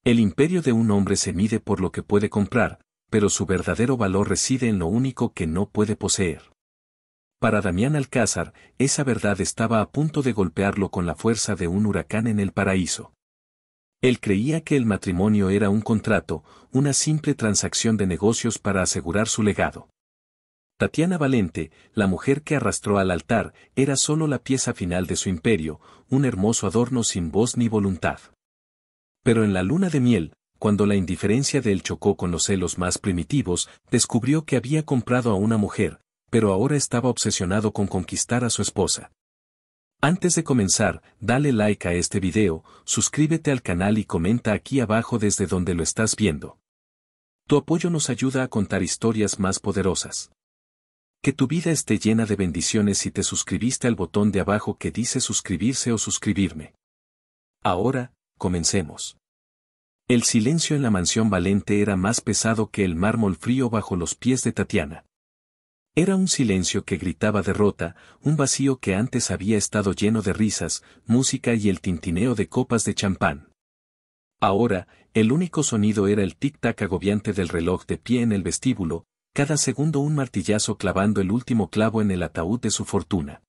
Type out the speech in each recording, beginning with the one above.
El imperio de un hombre se mide por lo que puede comprar, pero su verdadero valor reside en lo único que no puede poseer. Para Damián Alcázar, esa verdad estaba a punto de golpearlo con la fuerza de un huracán en el paraíso. Él creía que el matrimonio era un contrato, una simple transacción de negocios para asegurar su legado. Tatiana Valente, la mujer que arrastró al altar, era solo la pieza final de su imperio, un hermoso adorno sin voz ni voluntad. Pero en la luna de miel, cuando la indiferencia de él chocó con los celos más primitivos, descubrió que había comprado a una mujer, pero ahora estaba obsesionado con conquistar a su esposa. Antes de comenzar, dale like a este video, suscríbete al canal y comenta aquí abajo desde donde lo estás viendo. Tu apoyo nos ayuda a contar historias más poderosas. Que tu vida esté llena de bendiciones si te suscribiste al botón de abajo que dice suscribirse o suscribirme. Ahora, comencemos. El silencio en la mansión Valente era más pesado que el mármol frío bajo los pies de Tatiana. Era un silencio que gritaba derrota, un vacío que antes había estado lleno de risas, música y el tintineo de copas de champán. Ahora, el único sonido era el tic-tac agobiante del reloj de pie en el vestíbulo, cada segundo un martillazo clavando el último clavo en el ataúd de su fortuna.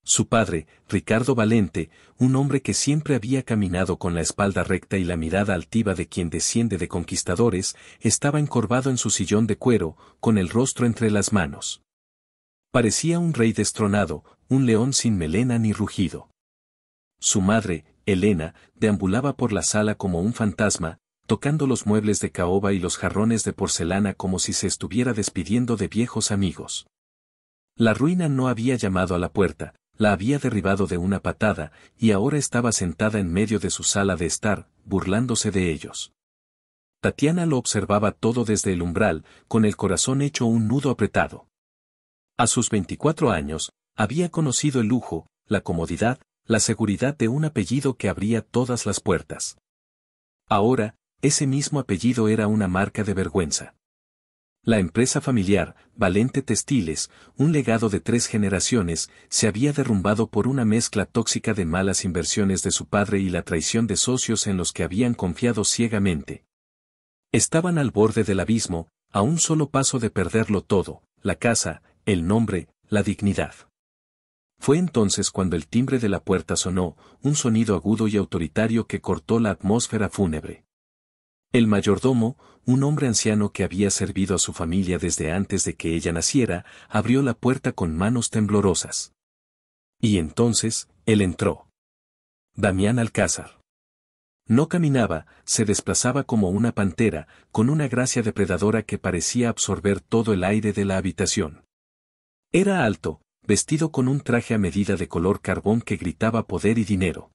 Su padre, Ricardo Valente, un hombre que siempre había caminado con la espalda recta y la mirada altiva de quien desciende de conquistadores, estaba encorvado en su sillón de cuero, con el rostro entre las manos. Parecía un rey destronado, un león sin melena ni rugido. Su madre, Elena, deambulaba por la sala como un fantasma, tocando los muebles de caoba y los jarrones de porcelana como si se estuviera despidiendo de viejos amigos. La ruina no había llamado a la puerta, la había derribado de una patada, y ahora estaba sentada en medio de su sala de estar, burlándose de ellos. Tatiana lo observaba todo desde el umbral, con el corazón hecho un nudo apretado. A sus 24 años, había conocido el lujo, la comodidad, la seguridad de un apellido que abría todas las puertas. Ahora, ese mismo apellido era una marca de vergüenza. La empresa familiar, Valente Textiles, un legado de 3 generaciones, se había derrumbado por una mezcla tóxica de malas inversiones de su padre y la traición de socios en los que habían confiado ciegamente. Estaban al borde del abismo, a un solo paso de perderlo todo, la casa, el nombre, la dignidad. Fue entonces cuando el timbre de la puerta sonó, un sonido agudo y autoritario que cortó la atmósfera fúnebre. El mayordomo, un hombre anciano que había servido a su familia desde antes de que ella naciera, abrió la puerta con manos temblorosas. Y entonces, él entró. Damián Alcázar. No caminaba, se desplazaba como una pantera, con una gracia depredadora que parecía absorber todo el aire de la habitación. Era alto, vestido con un traje a medida de color carbón que gritaba poder y dinero.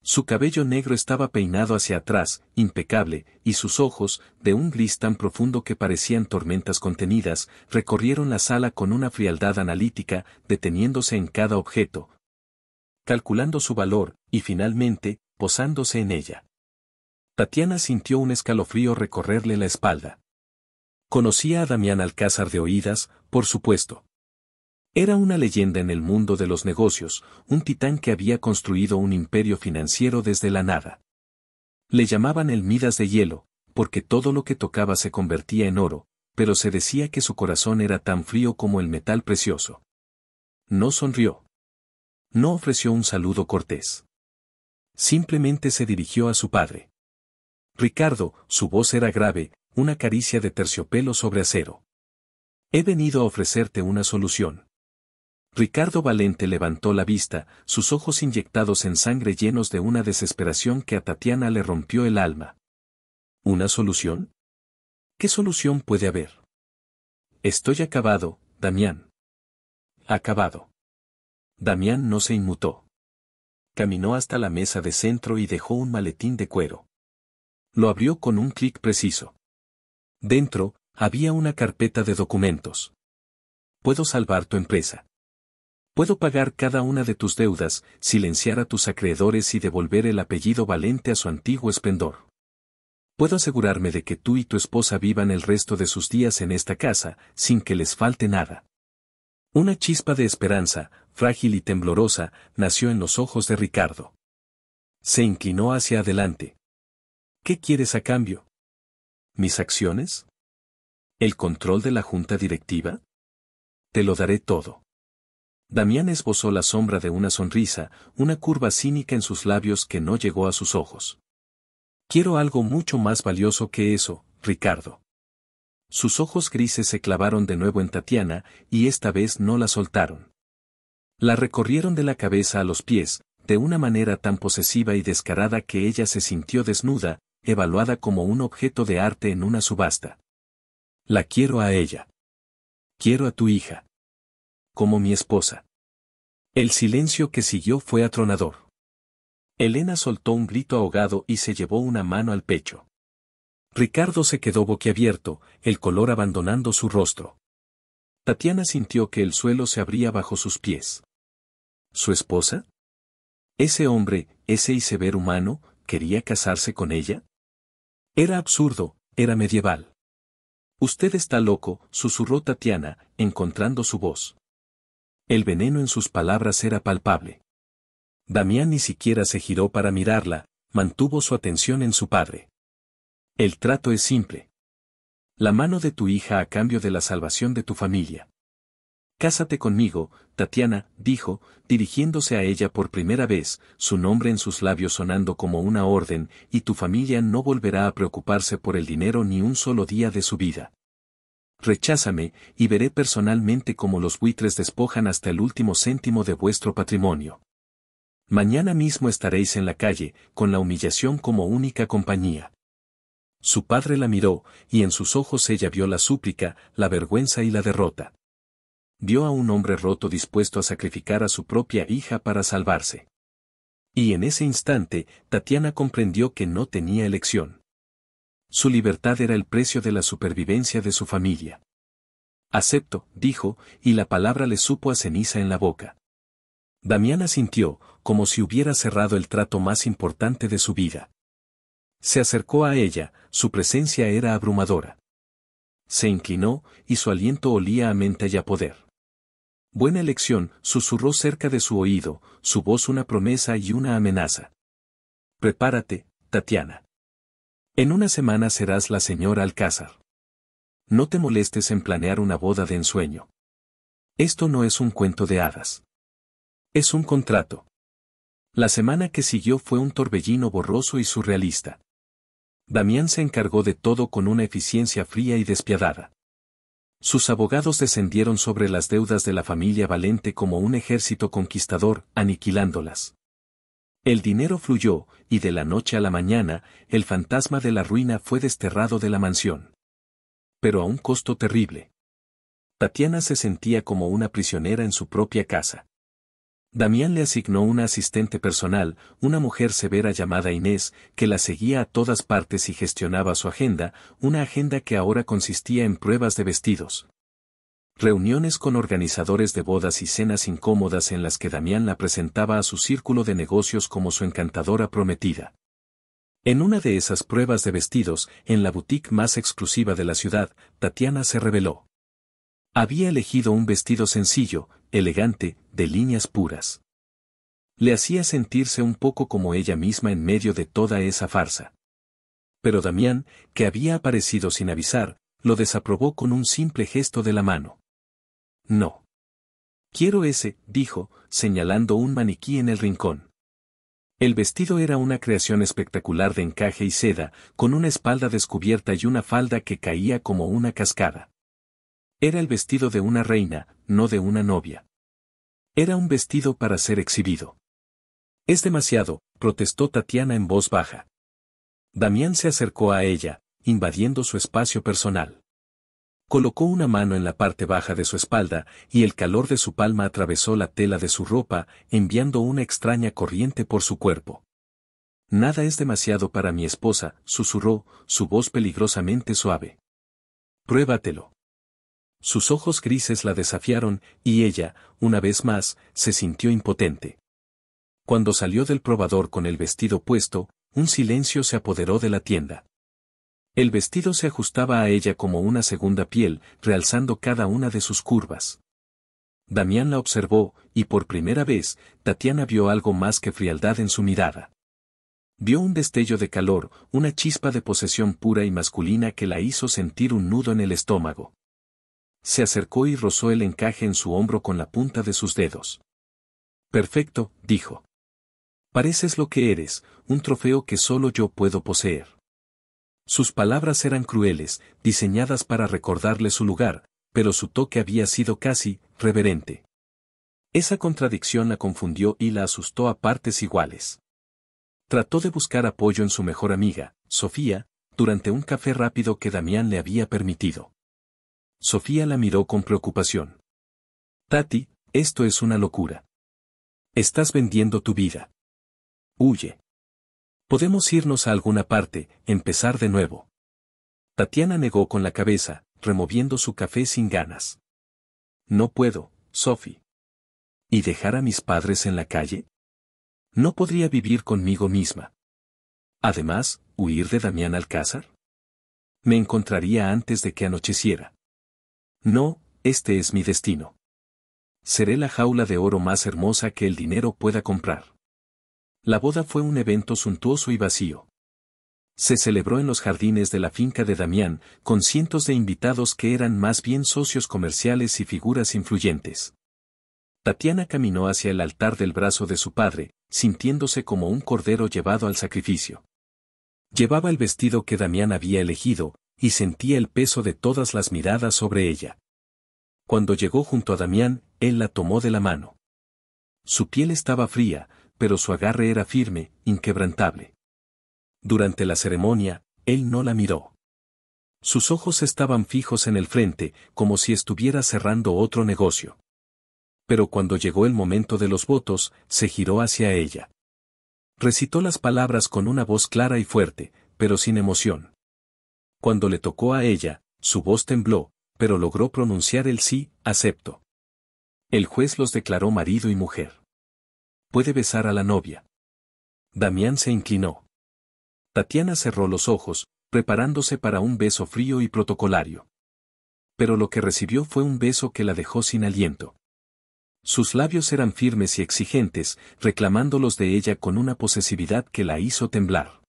Su cabello negro estaba peinado hacia atrás, impecable, y sus ojos, de un gris tan profundo que parecían tormentas contenidas, recorrieron la sala con una frialdad analítica, deteniéndose en cada objeto, calculando su valor, y finalmente, posándose en ella. Tatiana sintió un escalofrío recorrerle la espalda. Conocía a Damián Alcázar de oídas, por supuesto. Era una leyenda en el mundo de los negocios, un titán que había construido un imperio financiero desde la nada. Le llamaban el Midas de hielo, porque todo lo que tocaba se convertía en oro, pero se decía que su corazón era tan frío como el metal precioso. No sonrió. No ofreció un saludo cortés. Simplemente se dirigió a su padre. Ricardo, su voz era grave, una caricia de terciopelo sobre acero. He venido a ofrecerte una solución. Ricardo Valente levantó la vista, sus ojos inyectados en sangre llenos de una desesperación que a Tatiana le rompió el alma. ¿Una solución? ¿Qué solución puede haber? Estoy acabado, Damián. Acabado. Damián no se inmutó. Caminó hasta la mesa de centro y dejó un maletín de cuero. Lo abrió con un clic preciso. Dentro, había una carpeta de documentos. Puedo salvar tu empresa. Puedo pagar cada una de tus deudas, silenciar a tus acreedores y devolver el apellido Valente a su antiguo esplendor. Puedo asegurarme de que tú y tu esposa vivan el resto de sus días en esta casa, sin que les falte nada. Una chispa de esperanza, frágil y temblorosa, nació en los ojos de Ricardo. Se inclinó hacia adelante. ¿Qué quieres a cambio? ¿Mis acciones? ¿El control de la junta directiva? Te lo daré todo. Damián esbozó la sombra de una sonrisa, una curva cínica en sus labios que no llegó a sus ojos. Quiero algo mucho más valioso que eso, Ricardo. Sus ojos grises se clavaron de nuevo en Tatiana, y esta vez no la soltaron. La recorrieron de la cabeza a los pies, de una manera tan posesiva y descarada que ella se sintió desnuda, evaluada como un objeto de arte en una subasta. La quiero a ella. Quiero a tu hija. Como mi esposa. El silencio que siguió fue atronador. Elena soltó un grito ahogado y se llevó una mano al pecho. Ricardo se quedó boquiabierto, el color abandonando su rostro. Tatiana sintió que el suelo se abría bajo sus pies. ¿Su esposa? ¿Ese hombre, ese iceberg humano, quería casarse con ella? Era absurdo, era medieval. Usted está loco, susurró Tatiana, encontrando su voz. El veneno en sus palabras era palpable. Damián ni siquiera se giró para mirarla, mantuvo su atención en su padre. El trato es simple. La mano de tu hija a cambio de la salvación de tu familia. Cásate conmigo, Tatiana, dijo, dirigiéndose a ella por primera vez, su nombre en sus labios sonando como una orden, y tu familia no volverá a preocuparse por el dinero ni un solo día de su vida. Recházame, y veré personalmente cómo los buitres despojan hasta el último céntimo de vuestro patrimonio. Mañana mismo estaréis en la calle, con la humillación como única compañía. Su padre la miró, y en sus ojos ella vio la súplica, la vergüenza y la derrota. Vio a un hombre roto dispuesto a sacrificar a su propia hija para salvarse. Y en ese instante, Tatiana comprendió que no tenía elección. Su libertad era el precio de la supervivencia de su familia. Acepto, dijo, y la palabra le supo a ceniza en la boca. Damián asintió, como si hubiera cerrado el trato más importante de su vida. Se acercó a ella, su presencia era abrumadora. Se inclinó, y su aliento olía a menta y a poder. Buena elección, susurró cerca de su oído, su voz una promesa y una amenaza. Prepárate, Tatiana. En una semana serás la señora Alcázar. No te molestes en planear una boda de ensueño. Esto no es un cuento de hadas. Es un contrato. La semana que siguió fue un torbellino borroso y surrealista. Damián se encargó de todo con una eficiencia fría y despiadada. Sus abogados descendieron sobre las deudas de la familia Valente como un ejército conquistador, aniquilándolas. El dinero fluyó, y de la noche a la mañana, el fantasma de la ruina fue desterrado de la mansión. Pero a un costo terrible. Tatiana se sentía como una prisionera en su propia casa. Damián le asignó una asistente personal, una mujer severa llamada Inés, que la seguía a todas partes y gestionaba su agenda, una agenda que ahora consistía en pruebas de vestidos. Reuniones con organizadores de bodas y cenas incómodas en las que Damián la presentaba a su círculo de negocios como su encantadora prometida. En una de esas pruebas de vestidos, en la boutique más exclusiva de la ciudad, Tatiana se reveló. Había elegido un vestido sencillo, elegante, de líneas puras. Le hacía sentirse un poco como ella misma en medio de toda esa farsa. Pero Damián, que había aparecido sin avisar, lo desaprobó con un simple gesto de la mano. No. Quiero ese, dijo, señalando un maniquí en el rincón. El vestido era una creación espectacular de encaje y seda, con una espalda descubierta y una falda que caía como una cascada. Era el vestido de una reina, no de una novia. Era un vestido para ser exhibido. Es demasiado, protestó Tatiana en voz baja. Damián se acercó a ella, invadiendo su espacio personal. Colocó una mano en la parte baja de su espalda, y el calor de su palma atravesó la tela de su ropa, enviando una extraña corriente por su cuerpo. Nada es demasiado para mi esposa, susurró, su voz peligrosamente suave. Pruébatelo. Sus ojos grises la desafiaron, y ella, una vez más, se sintió impotente. Cuando salió del probador con el vestido puesto, un silencio se apoderó de la tienda. El vestido se ajustaba a ella como una segunda piel, realzando cada una de sus curvas. Damián la observó, y por primera vez, Tatiana vio algo más que frialdad en su mirada. Vio un destello de calor, una chispa de posesión pura y masculina que la hizo sentir un nudo en el estómago. Se acercó y rozó el encaje en su hombro con la punta de sus dedos. Perfecto, dijo. Pareces lo que eres, un trofeo que solo yo puedo poseer. Sus palabras eran crueles, diseñadas para recordarle su lugar, pero su toque había sido casi reverente. Esa contradicción la confundió y la asustó a partes iguales. Trató de buscar apoyo en su mejor amiga, Sofía, durante un café rápido que Damián le había permitido. Sofía la miró con preocupación. Tati, esto es una locura. Estás vendiendo tu vida. Huye. Podemos irnos a alguna parte, empezar de nuevo. Tatiana negó con la cabeza, removiendo su café sin ganas. No puedo, Sophie. ¿Y dejar a mis padres en la calle? No podría vivir conmigo misma. Además, ¿huir de Damián Alcázar? Me encontraría antes de que anocheciera. No, este es mi destino. Seré la jaula de oro más hermosa que el dinero pueda comprar. La boda fue un evento suntuoso y vacío. Se celebró en los jardines de la finca de Damián, con cientos de invitados que eran más bien socios comerciales y figuras influyentes. Tatiana caminó hacia el altar del brazo de su padre, sintiéndose como un cordero llevado al sacrificio. Llevaba el vestido que Damián había elegido, y sentía el peso de todas las miradas sobre ella. Cuando llegó junto a Damián, él la tomó de la mano. Su piel estaba fría, pero su agarre era firme, inquebrantable. Durante la ceremonia, él no la miró. Sus ojos estaban fijos en el frente, como si estuviera cerrando otro negocio. Pero cuando llegó el momento de los votos, se giró hacia ella. Recitó las palabras con una voz clara y fuerte, pero sin emoción. Cuando le tocó a ella, su voz tembló, pero logró pronunciar el sí, acepto. El juez los declaró marido y mujer. Puede besar a la novia. Damián se inclinó. Tatiana cerró los ojos, preparándose para un beso frío y protocolario. Pero lo que recibió fue un beso que la dejó sin aliento. Sus labios eran firmes y exigentes, reclamándolos de ella con una posesividad que la hizo temblar.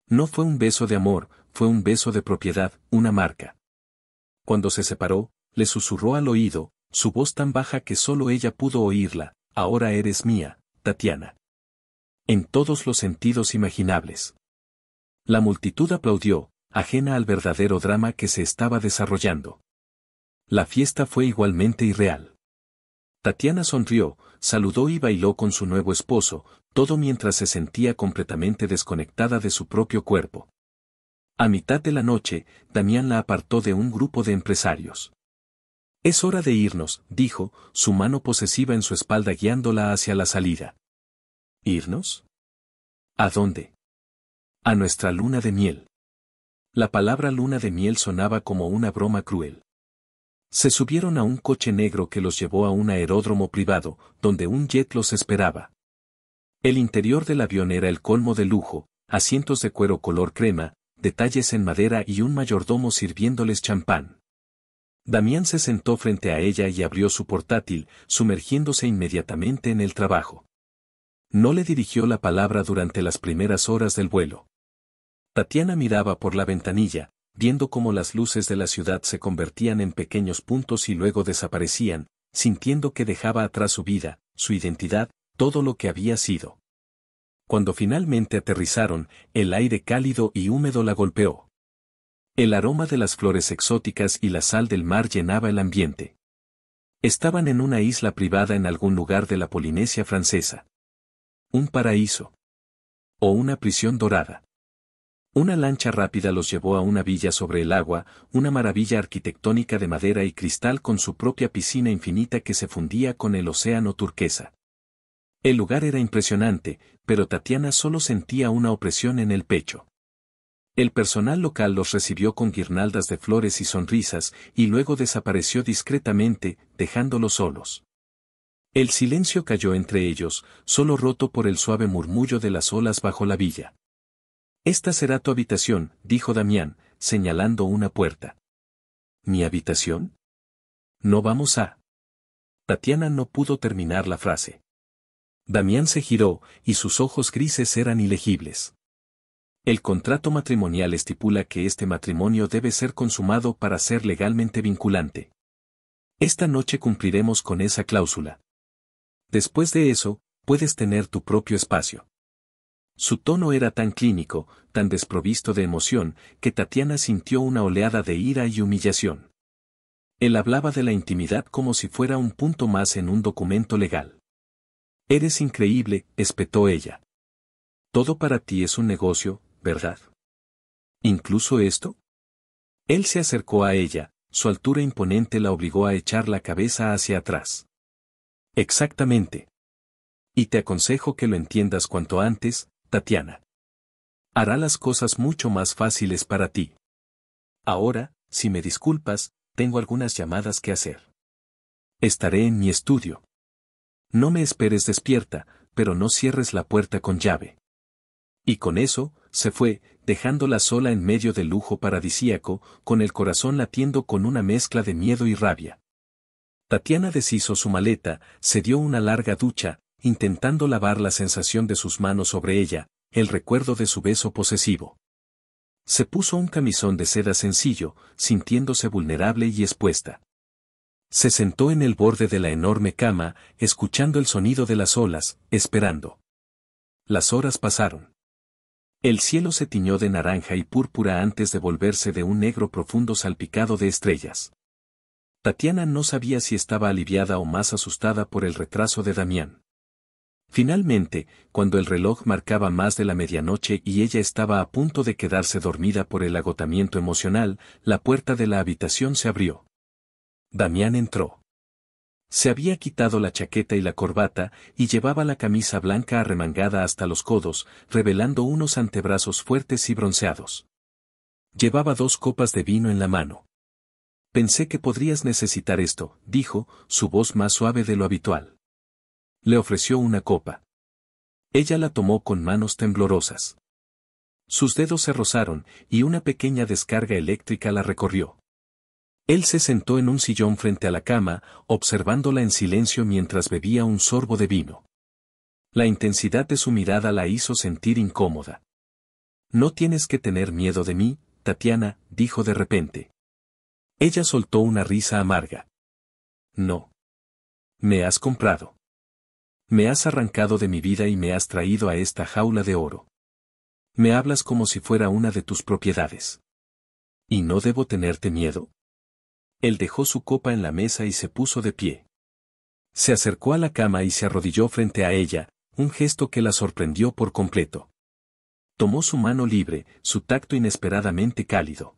No fue un beso de amor, fue un beso de propiedad, una marca. Cuando se separó, le susurró al oído, su voz tan baja que solo ella pudo oírla: ahora eres mía, Tatiana. En todos los sentidos imaginables. La multitud aplaudió, ajena al verdadero drama que se estaba desarrollando. La fiesta fue igualmente irreal. Tatiana sonrió, saludó y bailó con su nuevo esposo, todo mientras se sentía completamente desconectada de su propio cuerpo. A mitad de la noche, Damián la apartó de un grupo de empresarios. Es hora de irnos, dijo, su mano posesiva en su espalda guiándola hacia la salida. ¿Irnos? ¿A dónde? A nuestra luna de miel. La palabra luna de miel sonaba como una broma cruel. Se subieron a un coche negro que los llevó a un aeródromo privado, donde un jet los esperaba. El interior del avión era el colmo de lujo, asientos de cuero color crema, detalles en madera y un mayordomo sirviéndoles champán. Damián se sentó frente a ella y abrió su portátil, sumergiéndose inmediatamente en el trabajo. No le dirigió la palabra durante las primeras horas del vuelo. Tatiana miraba por la ventanilla, viendo cómo las luces de la ciudad se convertían en pequeños puntos y luego desaparecían, sintiendo que dejaba atrás su vida, su identidad, todo lo que había sido. Cuando finalmente aterrizaron, el aire cálido y húmedo la golpeó. El aroma de las flores exóticas y la sal del mar llenaba el ambiente. Estaban en una isla privada en algún lugar de la Polinesia francesa. Un paraíso. O una prisión dorada. Una lancha rápida los llevó a una villa sobre el agua, una maravilla arquitectónica de madera y cristal con su propia piscina infinita que se fundía con el océano turquesa. El lugar era impresionante, pero Tatiana solo sentía una opresión en el pecho. El personal local los recibió con guirnaldas de flores y sonrisas, y luego desapareció discretamente, dejándolos solos. El silencio cayó entre ellos, solo roto por el suave murmullo de las olas bajo la villa. Esta será tu habitación, dijo Damián, señalando una puerta. ¿Mi habitación? No vamos a... Tatiana no pudo terminar la frase. Damián se giró, y sus ojos grises eran ilegibles. El contrato matrimonial estipula que este matrimonio debe ser consumado para ser legalmente vinculante. Esta noche cumpliremos con esa cláusula. Después de eso, puedes tener tu propio espacio. Su tono era tan clínico, tan desprovisto de emoción, que Tatiana sintió una oleada de ira y humillación. Él hablaba de la intimidad como si fuera un punto más en un documento legal. Eres increíble, espetó ella. Todo para ti es un negocio, ¿verdad? ¿Incluso esto? Él se acercó a ella, su altura imponente la obligó a echar la cabeza hacia atrás. Exactamente. Y te aconsejo que lo entiendas cuanto antes, Tatiana. Hará las cosas mucho más fáciles para ti. Ahora, si me disculpas, tengo algunas llamadas que hacer. Estaré en mi estudio. No me esperes despierta, pero no cierres la puerta con llave. Y con eso, se fue, dejándola sola en medio del lujo paradisíaco, con el corazón latiendo con una mezcla de miedo y rabia. Tatiana deshizo su maleta, se dio una larga ducha, intentando lavar la sensación de sus manos sobre ella, el recuerdo de su beso posesivo. Se puso un camisón de seda sencillo, sintiéndose vulnerable y expuesta. Se sentó en el borde de la enorme cama, escuchando el sonido de las olas, esperando. Las horas pasaron. El cielo se tiñó de naranja y púrpura antes de volverse de un negro profundo salpicado de estrellas. Tatiana no sabía si estaba aliviada o más asustada por el retraso de Damián. Finalmente, cuando el reloj marcaba más de la medianoche y ella estaba a punto de quedarse dormida por el agotamiento emocional, la puerta de la habitación se abrió. Damián entró. Se había quitado la chaqueta y la corbata, y llevaba la camisa blanca arremangada hasta los codos, revelando unos antebrazos fuertes y bronceados. Llevaba 2 copas de vino en la mano. Pensé que podrías necesitar esto, dijo, su voz más suave de lo habitual. Le ofreció una copa. Ella la tomó con manos temblorosas. Sus dedos se rozaron, y una pequeña descarga eléctrica la recorrió. Él se sentó en un sillón frente a la cama, observándola en silencio mientras bebía un sorbo de vino. La intensidad de su mirada la hizo sentir incómoda. No tienes que tener miedo de mí, Tatiana, dijo de repente. Ella soltó una risa amarga. No. Me has comprado. Me has arrancado de mi vida y me has traído a esta jaula de oro. Me hablas como si fuera una de tus propiedades. ¿Y no debo tenerte miedo? Él dejó su copa en la mesa y se puso de pie. Se acercó a la cama y se arrodilló frente a ella, un gesto que la sorprendió por completo. Tomó su mano libre, su tacto inesperadamente cálido.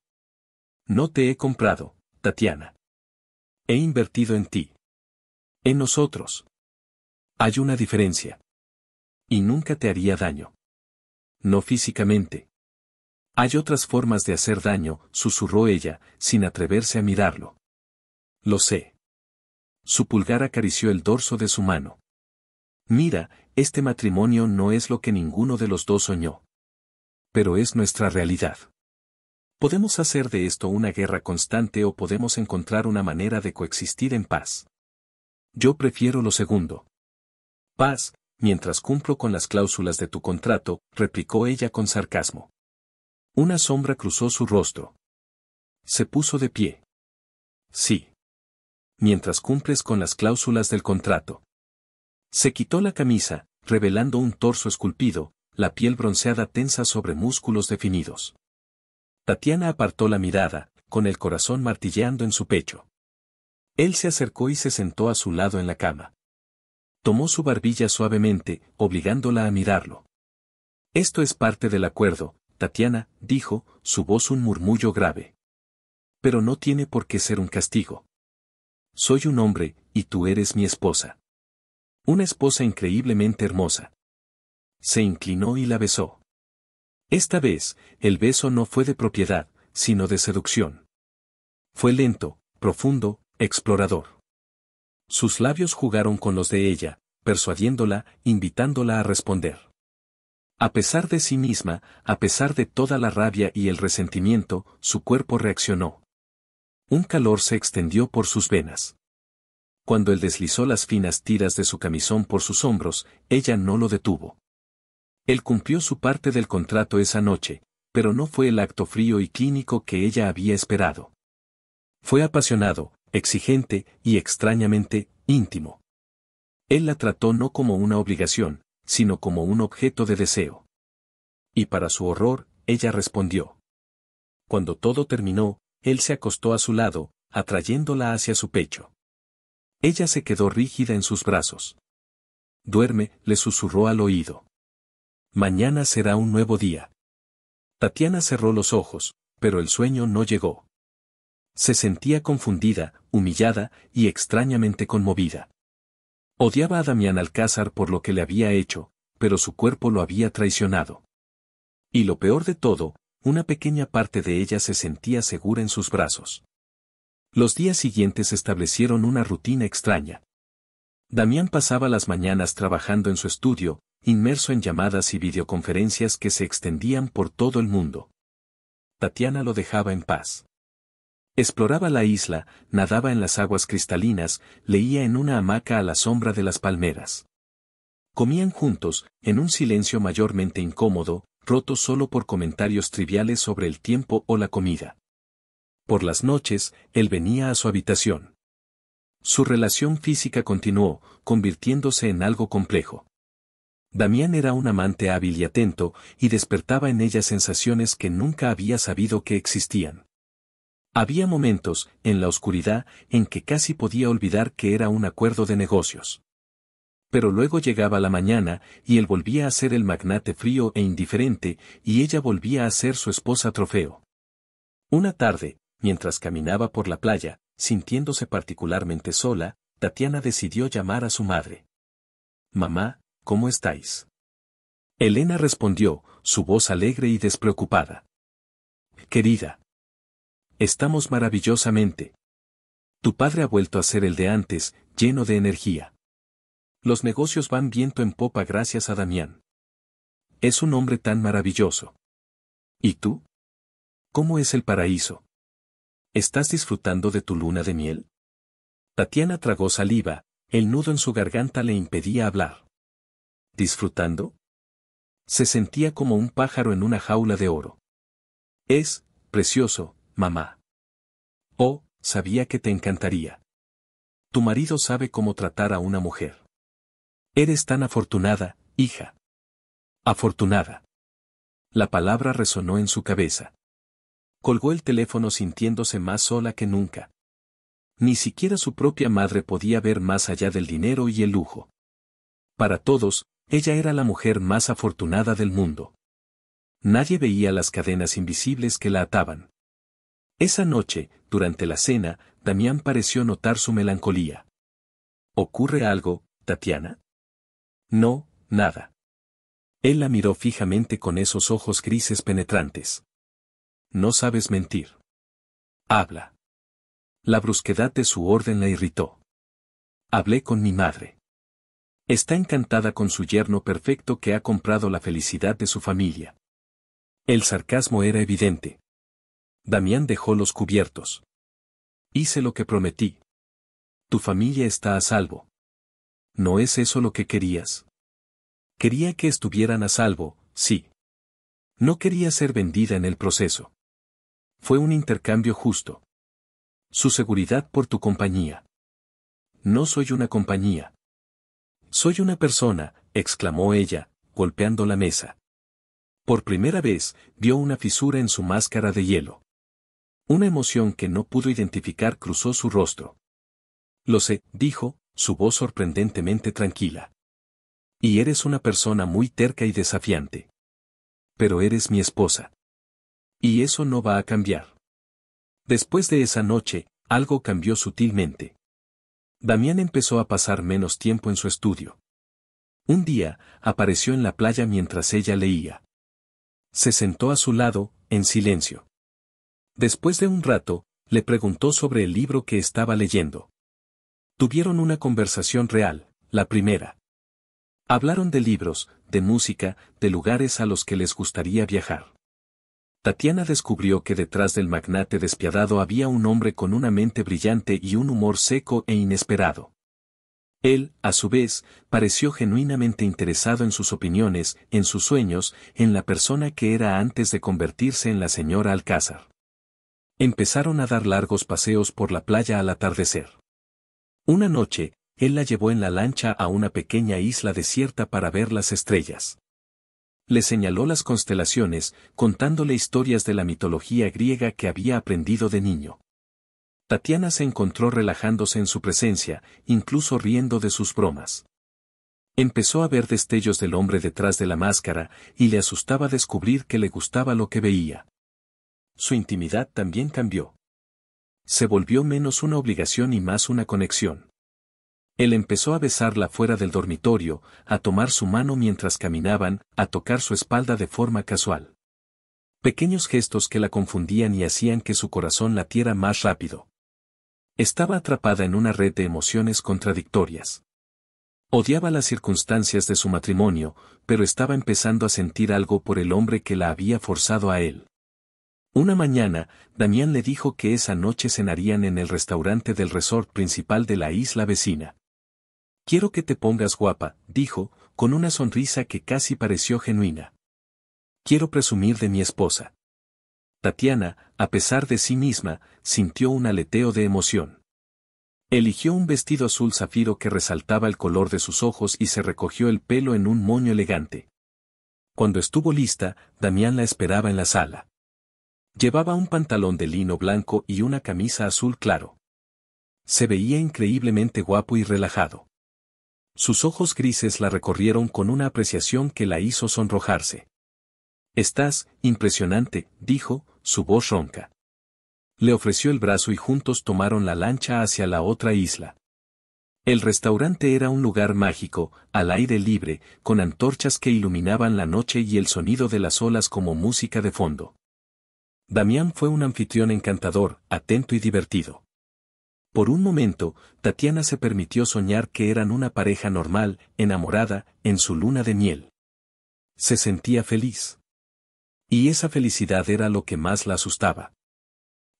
No te he comprado, Tatiana. He invertido en ti. En nosotros. Hay una diferencia. Y nunca te haría daño. No físicamente. Hay otras formas de hacer daño, susurró ella, sin atreverse a mirarlo. Lo sé. Su pulgar acarició el dorso de su mano. Mira, este matrimonio no es lo que ninguno de los dos soñó. Pero es nuestra realidad. Podemos hacer de esto una guerra constante o podemos encontrar una manera de coexistir en paz. Yo prefiero lo segundo. Paz, mientras cumplo con las cláusulas de tu contrato, replicó ella con sarcasmo. Una sombra cruzó su rostro. Se puso de pie. Sí. Mientras cumples con las cláusulas del contrato. Se quitó la camisa, revelando un torso esculpido, la piel bronceada tensa sobre músculos definidos. Tatiana apartó la mirada, con el corazón martilleando en su pecho. Él se acercó y se sentó a su lado en la cama. Tomó su barbilla suavemente, obligándola a mirarlo. Esto es parte del acuerdo, Tatiana, dijo, su voz un murmullo grave. Pero no tiene por qué ser un castigo. Soy un hombre, y tú eres mi esposa. Una esposa increíblemente hermosa. Se inclinó y la besó. Esta vez, el beso no fue de propiedad, sino de seducción. Fue lento, profundo, explorador. Sus labios jugaron con los de ella, persuadiéndola, invitándola a responder. A pesar de sí misma, a pesar de toda la rabia y el resentimiento, su cuerpo reaccionó. Un calor se extendió por sus venas. Cuando él deslizó las finas tiras de su camisón por sus hombros, ella no lo detuvo. Él cumplió su parte del contrato esa noche, pero no fue el acto frío y clínico que ella había esperado. Fue apasionado, exigente y extrañamente íntimo. Él la trató no como una obligación, sino como un objeto de deseo. Y para su horror, ella respondió. Cuando todo terminó, él se acostó a su lado, atrayéndola hacia su pecho. Ella se quedó rígida en sus brazos. Duerme, le susurró al oído. Mañana será un nuevo día. Tatiana cerró los ojos, pero el sueño no llegó. Se sentía confundida, humillada y extrañamente conmovida. Odiaba a Damián Alcázar por lo que le había hecho, pero su cuerpo lo había traicionado. Y lo peor de todo, una pequeña parte de ella se sentía segura en sus brazos. Los días siguientes establecieron una rutina extraña. Damián pasaba las mañanas trabajando en su estudio, inmerso en llamadas y videoconferencias que se extendían por todo el mundo. Tatiana lo dejaba en paz. Exploraba la isla, nadaba en las aguas cristalinas, leía en una hamaca a la sombra de las palmeras. Comían juntos, en un silencio mayormente incómodo, roto solo por comentarios triviales sobre el tiempo o la comida. Por las noches, él venía a su habitación. Su relación física continuó, convirtiéndose en algo complejo. Damián era un amante hábil y atento, y despertaba en ella sensaciones que nunca había sabido que existían. Había momentos, en la oscuridad, en que casi podía olvidar que era un acuerdo de negocios. Pero luego llegaba la mañana, y él volvía a ser el magnate frío e indiferente, y ella volvía a ser su esposa trofeo. Una tarde, mientras caminaba por la playa, sintiéndose particularmente sola, Tatiana decidió llamar a su madre. «Mamá, ¿cómo estáis?». Elena respondió, su voz alegre y despreocupada. «Querida. Estamos maravillosamente. Tu padre ha vuelto a ser el de antes, lleno de energía. Los negocios van viento en popa gracias a Damián. Es un hombre tan maravilloso. ¿Y tú? ¿Cómo es el paraíso? ¿Estás disfrutando de tu luna de miel?». Tatiana tragó saliva, el nudo en su garganta le impedía hablar. ¿Disfrutando? Se sentía como un pájaro en una jaula de oro. Es precioso, mamá. Oh, sabía que te encantaría. Tu marido sabe cómo tratar a una mujer. Eres tan afortunada, hija. Afortunada. La palabra resonó en su cabeza. Colgó el teléfono sintiéndose más sola que nunca. Ni siquiera su propia madre podía ver más allá del dinero y el lujo. Para todos, ella era la mujer más afortunada del mundo. Nadie veía las cadenas invisibles que la ataban. Esa noche, durante la cena, Damián pareció notar su melancolía. ¿Ocurre algo, Tatiana? No, nada. Él la miró fijamente con esos ojos grises penetrantes. No sabes mentir. Habla. La brusquedad de su orden la irritó. Hablé con mi madre. Está encantada con su yerno perfecto que ha comprado la felicidad de su familia. El sarcasmo era evidente. Damián dejó los cubiertos. Hice lo que prometí. Tu familia está a salvo. ¿No es eso lo que querías? Quería que estuvieran a salvo, sí. No quería ser vendida en el proceso. Fue un intercambio justo. Su seguridad por tu compañía. No soy una compañía. Soy una persona, exclamó ella, golpeando la mesa. Por primera vez, vio una fisura en su máscara de hielo. Una emoción que no pudo identificar cruzó su rostro. Lo sé, dijo, su voz sorprendentemente tranquila. Y eres una persona muy terca y desafiante. Pero eres mi esposa. Y eso no va a cambiar. Después de esa noche, algo cambió sutilmente. Damián empezó a pasar menos tiempo en su estudio. Un día, apareció en la playa mientras ella leía. Se sentó a su lado, en silencio. Después de un rato, le preguntó sobre el libro que estaba leyendo. Tuvieron una conversación real, la primera. Hablaron de libros, de música, de lugares a los que les gustaría viajar. Tatiana descubrió que detrás del magnate despiadado había un hombre con una mente brillante y un humor seco e inesperado. Él, a su vez, pareció genuinamente interesado en sus opiniones, en sus sueños, en la persona que era antes de convertirse en la señora Alcázar. Empezaron a dar largos paseos por la playa al atardecer. Una noche, él la llevó en la lancha a una pequeña isla desierta para ver las estrellas. Le señaló las constelaciones, contándole historias de la mitología griega que había aprendido de niño. Tatiana se encontró relajándose en su presencia, incluso riendo de sus bromas. Empezó a ver destellos del hombre detrás de la máscara, y le asustaba descubrir que le gustaba lo que veía. Su intimidad también cambió. Se volvió menos una obligación y más una conexión. Él empezó a besarla fuera del dormitorio, a tomar su mano mientras caminaban, a tocar su espalda de forma casual. Pequeños gestos que la confundían y hacían que su corazón latiera más rápido. Estaba atrapada en una red de emociones contradictorias. Odiaba las circunstancias de su matrimonio, pero estaba empezando a sentir algo por el hombre que la había forzado a él. Una mañana, Damián le dijo que esa noche cenarían en el restaurante del resort principal de la isla vecina. «Quiero que te pongas guapa», dijo, con una sonrisa que casi pareció genuina. «Quiero presumir de mi esposa». Tatiana, a pesar de sí misma, sintió un aleteo de emoción. Eligió un vestido azul zafiro que resaltaba el color de sus ojos y se recogió el pelo en un moño elegante. Cuando estuvo lista, Damián la esperaba en la sala. Llevaba un pantalón de lino blanco y una camisa azul claro. Se veía increíblemente guapo y relajado. Sus ojos grises la recorrieron con una apreciación que la hizo sonrojarse. «Estás impresionante», dijo, su voz ronca. Le ofreció el brazo y juntos tomaron la lancha hacia la otra isla. El restaurante era un lugar mágico, al aire libre, con antorchas que iluminaban la noche y el sonido de las olas como música de fondo. Damián fue un anfitrión encantador, atento y divertido. Por un momento, Tatiana se permitió soñar que eran una pareja normal, enamorada, en su luna de miel. Se sentía feliz. Y esa felicidad era lo que más la asustaba.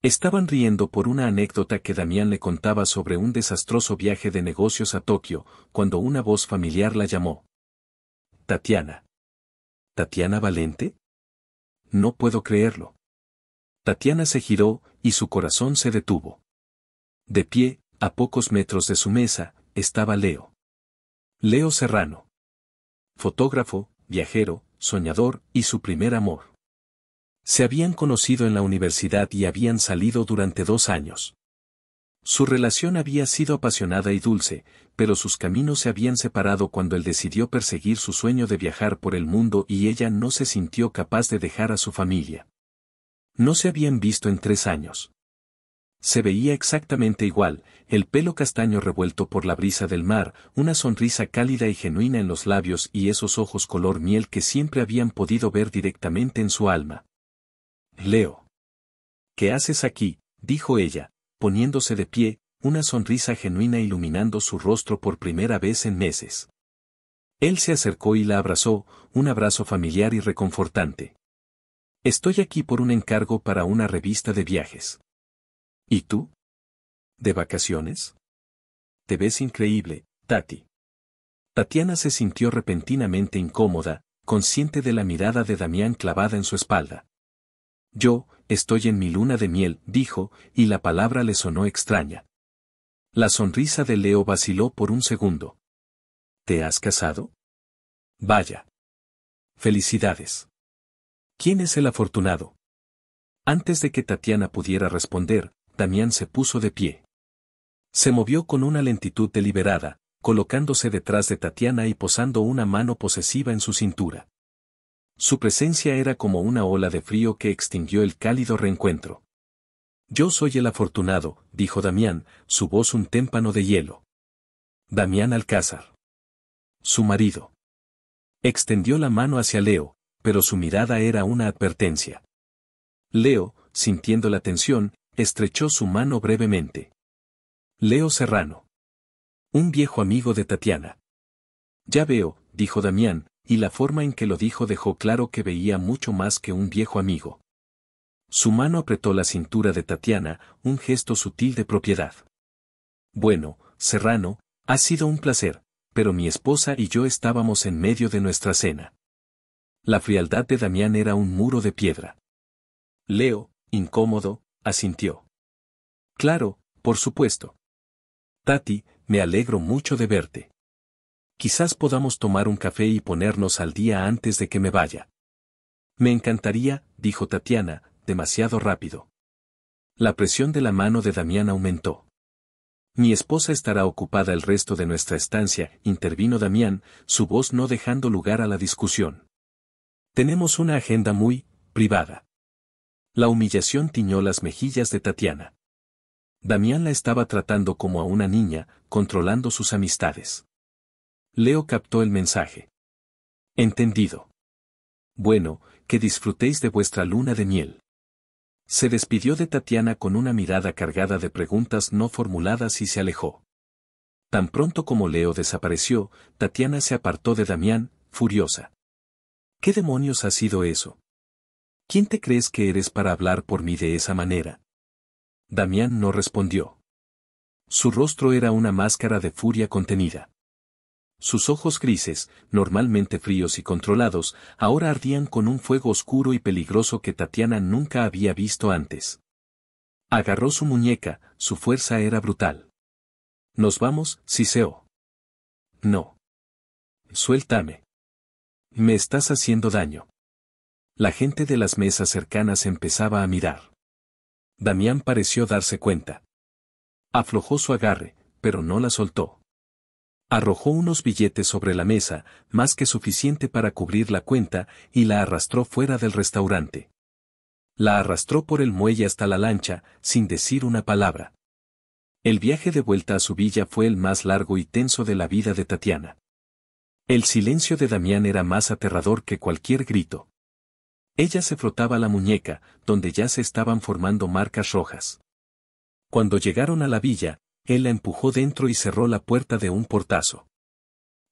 Estaban riendo por una anécdota que Damián le contaba sobre un desastroso viaje de negocios a Tokio, cuando una voz familiar la llamó. «Tatiana». «¿Tatiana Valente?» «No puedo creerlo». Tatiana se giró, y su corazón se detuvo. De pie, a pocos metros de su mesa, estaba Leo. Leo Serrano. Fotógrafo, viajero, soñador, y su primer amor. Se habían conocido en la universidad y habían salido durante 2 años. Su relación había sido apasionada y dulce, pero sus caminos se habían separado cuando él decidió perseguir su sueño de viajar por el mundo y ella no se sintió capaz de dejar a su familia. No se habían visto en 3 años. Se veía exactamente igual, el pelo castaño revuelto por la brisa del mar, una sonrisa cálida y genuina en los labios y esos ojos color miel que siempre habían podido ver directamente en su alma. «Leo. ¿Qué haces aquí?», dijo ella, poniéndose de pie, una sonrisa genuina iluminando su rostro por primera vez en meses. Él se acercó y la abrazó, un abrazo familiar y reconfortante. «Estoy aquí por un encargo para una revista de viajes». «¿Y tú? ¿De vacaciones? Te ves increíble, Tati». Tatiana se sintió repentinamente incómoda, consciente de la mirada de Damián clavada en su espalda. «Yo, estoy en mi luna de miel», dijo, y la palabra le sonó extraña. La sonrisa de Leo vaciló por un segundo. «¿Te has casado? Vaya. Felicidades. ¿Quién es el afortunado?». Antes de que Tatiana pudiera responder, Damián se puso de pie. Se movió con una lentitud deliberada, colocándose detrás de Tatiana y posando una mano posesiva en su cintura. Su presencia era como una ola de frío que extinguió el cálido reencuentro. «Yo soy el afortunado», dijo Damián, su voz un témpano de hielo. «Damián Alcázar. Su marido». Extendió la mano hacia Leo, pero su mirada era una advertencia. Leo, sintiendo la tensión, estrechó su mano brevemente. «Leo Serrano. Un viejo amigo de Tatiana». «Ya veo», dijo Damián, y la forma en que lo dijo dejó claro que veía mucho más que un viejo amigo. Su mano apretó la cintura de Tatiana, un gesto sutil de propiedad. «Bueno, Serrano, Ha sido un placer, pero mi esposa y yo estábamos en medio de nuestra cena. La frialdad de Damián era un muro de piedra. Leo, incómodo, asintió. Claro, por supuesto. Tati, me alegro mucho de verte. Quizás podamos tomar un café y ponernos al día antes de que me vaya. Me encantaría, dijo Tatiana, demasiado rápido. La presión de la mano de Damián aumentó. Mi esposa estará ocupada el resto de nuestra estancia, intervino Damián, su voz no dejando lugar a la discusión. Tenemos una agenda muy privada. La humillación tiñó las mejillas de Tatiana. Damián la estaba tratando como a una niña, controlando sus amistades. Leo captó el mensaje. Entendido. Bueno, que disfrutéis de vuestra luna de miel. Se despidió de Tatiana con una mirada cargada de preguntas no formuladas y se alejó. Tan pronto como Leo desapareció, Tatiana se apartó de Damián, furiosa. ¿Qué demonios ha sido eso? ¿Quién te crees que eres para hablar por mí de esa manera? Damián no respondió. Su rostro era una máscara de furia contenida. Sus ojos grises, normalmente fríos y controlados, ahora ardían con un fuego oscuro y peligroso que Tatiana nunca había visto antes. Agarró su muñeca, su fuerza era brutal. Nos vamos, siseó. No. Suéltame. Me estás haciendo daño. La gente de las mesas cercanas empezaba a mirar. Damián pareció darse cuenta. Aflojó su agarre, pero no la soltó. Arrojó unos billetes sobre la mesa, más que suficiente para cubrir la cuenta, y la arrastró fuera del restaurante. La arrastró por el muelle hasta la lancha, sin decir una palabra. El viaje de vuelta a su villa fue el más largo y tenso de la vida de Tatiana. El silencio de Damián era más aterrador que cualquier grito. Ella se frotaba la muñeca, donde ya se estaban formando marcas rojas. Cuando llegaron a la villa, él la empujó dentro y cerró la puerta de un portazo.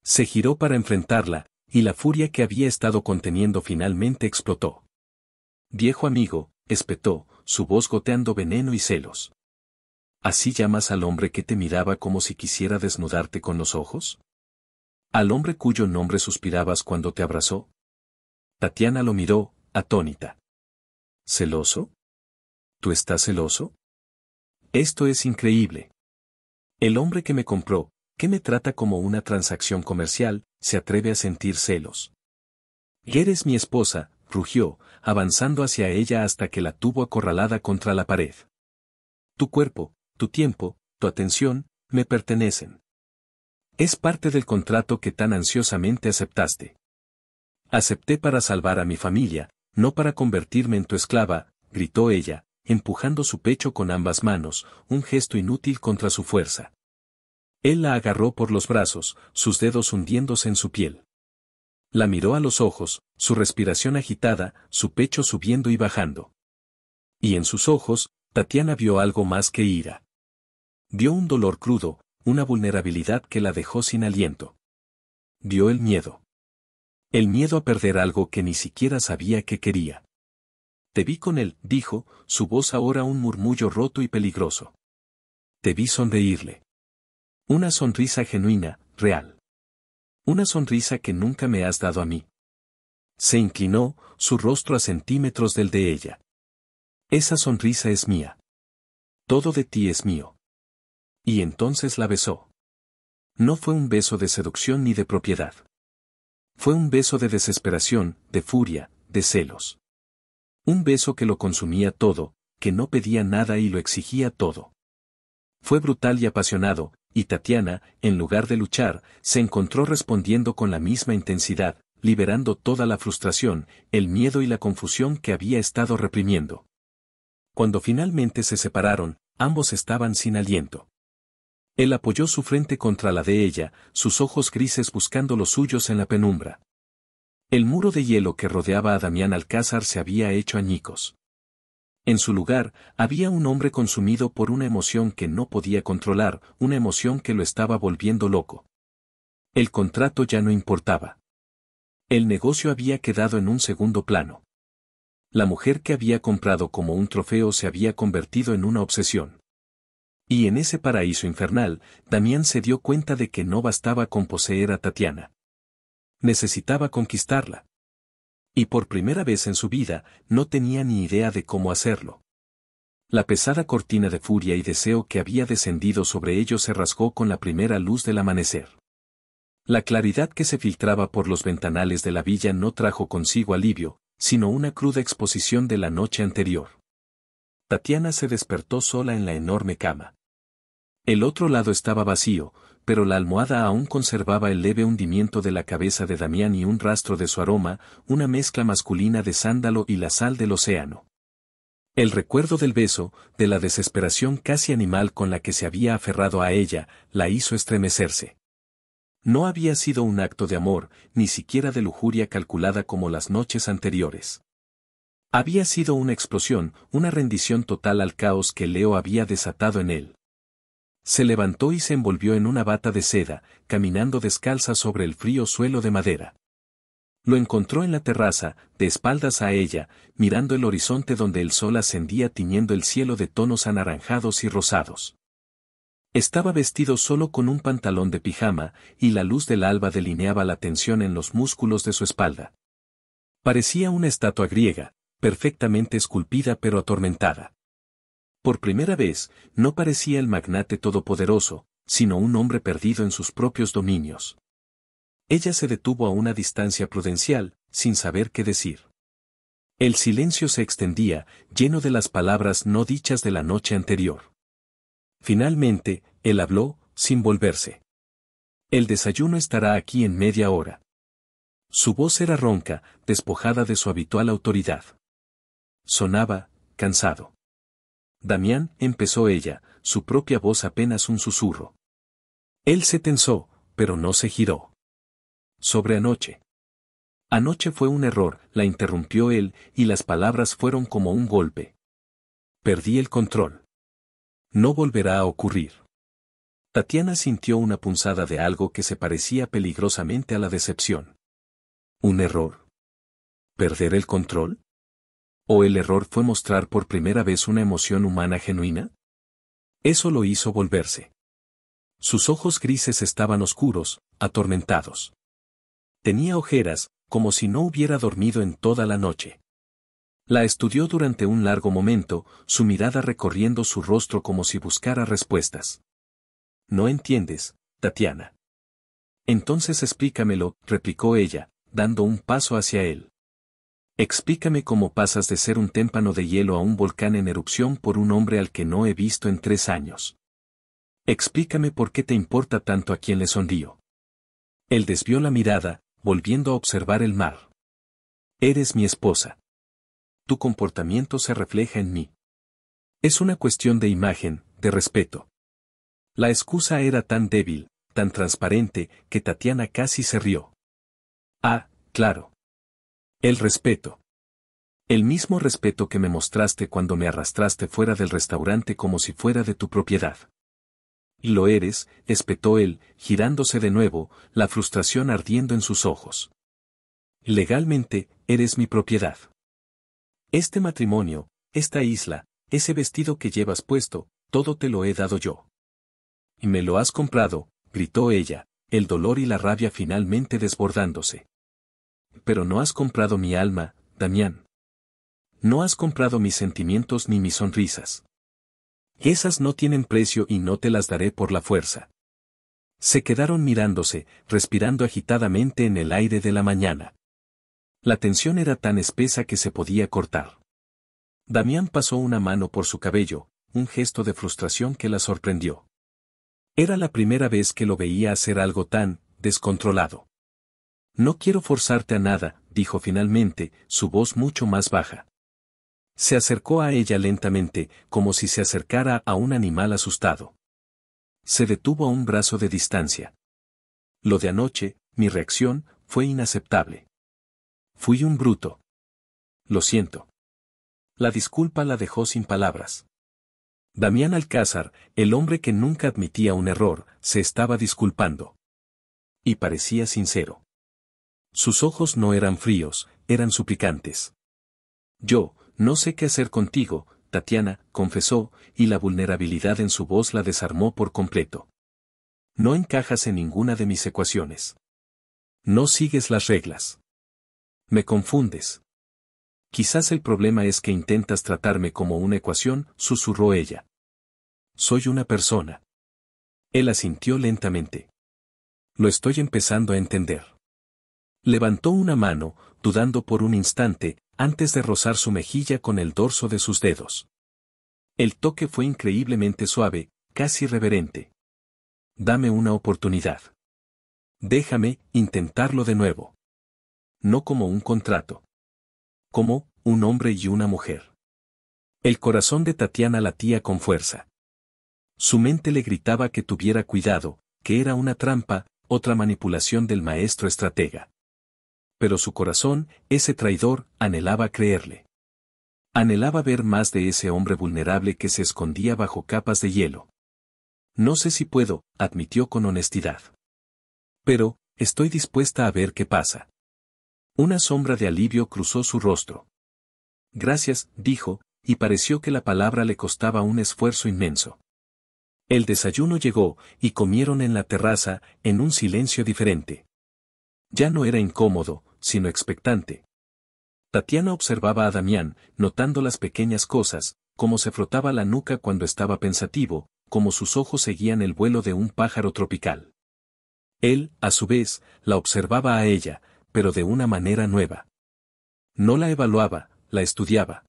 Se giró para enfrentarla, y la furia que había estado conteniendo finalmente explotó. Viejo amigo, espetó, su voz goteando veneno y celos. ¿Así llamas al hombre que te miraba como si quisiera desnudarte con los ojos? ¿Al hombre cuyo nombre suspirabas cuando te abrazó? Tatiana lo miró, atónita. ¿Celoso? ¿Tú estás celoso? Esto es increíble. El hombre que me compró, que me trata como una transacción comercial, se atreve a sentir celos. Eres mi esposa, rugió, avanzando hacia ella hasta que la tuvo acorralada contra la pared. Tu cuerpo, tu tiempo, tu atención, me pertenecen. Es parte del contrato que tan ansiosamente aceptaste. Acepté para salvar a mi familia, no para convertirme en tu esclava, gritó ella, empujando su pecho con ambas manos, un gesto inútil contra su fuerza. Él la agarró por los brazos, sus dedos hundiéndose en su piel. La miró a los ojos, su respiración agitada, su pecho subiendo y bajando. Y en sus ojos, Tatiana vio algo más que ira. Vio un dolor crudo, una vulnerabilidad que la dejó sin aliento. Vio el miedo. El miedo a perder algo que ni siquiera sabía que quería. Te vi con él, dijo, su voz ahora un murmullo roto y peligroso. Te vi sonreírle. Una sonrisa genuina, real. Una sonrisa que nunca me has dado a mí. Se inclinó, su rostro a centímetros del de ella. Esa sonrisa es mía. Todo de ti es mío. Y entonces la besó. No fue un beso de seducción ni de propiedad. Fue un beso de desesperación, de furia, de celos. Un beso que lo consumía todo, que no pedía nada y lo exigía todo. Fue brutal y apasionado, y Tatiana, en lugar de luchar, se encontró respondiendo con la misma intensidad, liberando toda la frustración, el miedo y la confusión que había estado reprimiendo. Cuando finalmente se separaron, ambos estaban sin aliento. Él apoyó su frente contra la de ella, sus ojos grises buscando los suyos en la penumbra. El muro de hielo que rodeaba a Damián Alcázar se había hecho añicos. En su lugar, había un hombre consumido por una emoción que no podía controlar, una emoción que lo estaba volviendo loco. El contrato ya no importaba. El negocio había quedado en un segundo plano. La mujer que había comprado como un trofeo se había convertido en una obsesión. Y en ese paraíso infernal, Damián se dio cuenta de que no bastaba con poseer a Tatiana. Necesitaba conquistarla. Y por primera vez en su vida, no tenía ni idea de cómo hacerlo. La pesada cortina de furia y deseo que había descendido sobre ellos se rasgó con la primera luz del amanecer. La claridad que se filtraba por los ventanales de la villa no trajo consigo alivio, sino una cruda exposición de la noche anterior. Tatiana se despertó sola en la enorme cama. El otro lado estaba vacío, pero la almohada aún conservaba el leve hundimiento de la cabeza de Damián y un rastro de su aroma, una mezcla masculina de sándalo y la sal del océano. El recuerdo del beso, de la desesperación casi animal con la que se había aferrado a ella, la hizo estremecerse. No había sido un acto de amor, ni siquiera de lujuria calculada como las noches anteriores. Había sido una explosión, una rendición total al caos que Leo había desatado en él. Se levantó y se envolvió en una bata de seda, caminando descalza sobre el frío suelo de madera. Lo encontró en la terraza, de espaldas a ella, mirando el horizonte donde el sol ascendía tiñendo el cielo de tonos anaranjados y rosados. Estaba vestido solo con un pantalón de pijama, y la luz del alba delineaba la tensión en los músculos de su espalda. Parecía una estatua griega, perfectamente esculpida pero atormentada. Por primera vez, no parecía el magnate todopoderoso, sino un hombre perdido en sus propios dominios. Ella se detuvo a una distancia prudencial, sin saber qué decir. El silencio se extendía, lleno de las palabras no dichas de la noche anterior. Finalmente, él habló, sin volverse. El desayuno estará aquí en media hora. Su voz era ronca, despojada de su habitual autoridad. Sonaba, cansado. Damián, empezó ella, su propia voz apenas un susurro. Él se tensó, pero no se giró. Sobre anoche. Anoche fue un error, la interrumpió él, y las palabras fueron como un golpe. Perdí el control. No volverá a ocurrir. Tatiana sintió una punzada de algo que se parecía peligrosamente a la decepción. ¿Un error? ¿Perder el control? ¿O el error fue mostrar por primera vez una emoción humana genuina? Eso lo hizo volverse. Sus ojos grises estaban oscuros, atormentados. Tenía ojeras, como si no hubiera dormido en toda la noche. La estudió durante un largo momento, su mirada recorriendo su rostro como si buscara respuestas. No entiendes, Tatiana. Entonces explícamelo, replicó ella, dando un paso hacia él. Explícame cómo pasas de ser un témpano de hielo a un volcán en erupción por un hombre al que no he visto en 3 años. Explícame por qué te importa tanto a quien le sonrío. Él desvió la mirada, volviendo a observar el mar. Eres mi esposa. Tu comportamiento se refleja en mí. Es una cuestión de imagen, de respeto. La excusa era tan débil, tan transparente, que Tatiana casi se rió. Ah, claro. El respeto. El mismo respeto que me mostraste cuando me arrastraste fuera del restaurante como si fuera de tu propiedad. Y lo eres, espetó él, girándose de nuevo, la frustración ardiendo en sus ojos. Legalmente, eres mi propiedad. Este matrimonio, esta isla, ese vestido que llevas puesto, todo te lo he dado yo. Y me lo has comprado, gritó ella, el dolor y la rabia finalmente desbordándose. Pero no has comprado mi alma, Damián. No has comprado mis sentimientos ni mis sonrisas. Esas no tienen precio y no te las daré por la fuerza. Se quedaron mirándose, respirando agitadamente en el aire de la mañana. La tensión era tan espesa que se podía cortar. Damián pasó una mano por su cabello, un gesto de frustración que la sorprendió. Era la primera vez que lo veía hacer algo tan descontrolado. No quiero forzarte a nada, dijo finalmente, su voz mucho más baja. Se acercó a ella lentamente, como si se acercara a un animal asustado. Se detuvo a un brazo de distancia. Lo de anoche, mi reacción, fue inaceptable. Fui un bruto. Lo siento. La disculpa la dejó sin palabras. Damián Alcázar, el hombre que nunca admitía un error, se estaba disculpando. Y parecía sincero. Sus ojos no eran fríos, eran suplicantes. Yo, no sé qué hacer contigo, Tatiana, confesó, y la vulnerabilidad en su voz la desarmó por completo. No encajas en ninguna de mis ecuaciones. No sigues las reglas. Me confundes. Quizás el problema es que intentas tratarme como una ecuación, susurró ella. Soy una persona. Él asintió lentamente. Lo estoy empezando a entender. Levantó una mano, dudando por un instante, antes de rozar su mejilla con el dorso de sus dedos. El toque fue increíblemente suave, casi reverente. Dame una oportunidad. Déjame intentarlo de nuevo. No como un contrato. Como un hombre y una mujer. El corazón de Tatiana latía con fuerza. Su mente le gritaba que tuviera cuidado, que era una trampa, otra manipulación del maestro estratega. Pero su corazón, ese traidor, anhelaba creerle. Anhelaba ver más de ese hombre vulnerable que se escondía bajo capas de hielo. No sé si puedo, admitió con honestidad. Pero, estoy dispuesta a ver qué pasa. Una sombra de alivio cruzó su rostro. Gracias, dijo, y pareció que la palabra le costaba un esfuerzo inmenso. El desayuno llegó, y comieron en la terraza, en un silencio diferente. Ya no era incómodo, sino expectante. Tatiana observaba a Damián, notando las pequeñas cosas, cómo se frotaba la nuca cuando estaba pensativo, cómo sus ojos seguían el vuelo de un pájaro tropical. Él, a su vez, la observaba a ella, pero de una manera nueva. No la evaluaba, la estudiaba.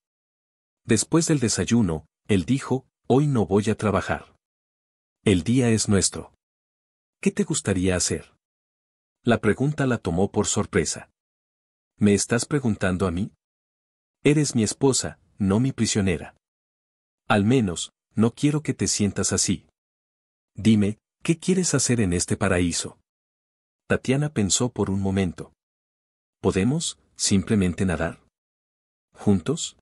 Después del desayuno, él dijo, hoy no voy a trabajar. El día es nuestro. ¿Qué te gustaría hacer? La pregunta la tomó por sorpresa. ¿Me estás preguntando a mí? Eres mi esposa, no mi prisionera. Al menos, no quiero que te sientas así. Dime, ¿qué quieres hacer en este paraíso? Tatiana pensó por un momento. ¿Podemos, simplemente nadar? ¿Juntos?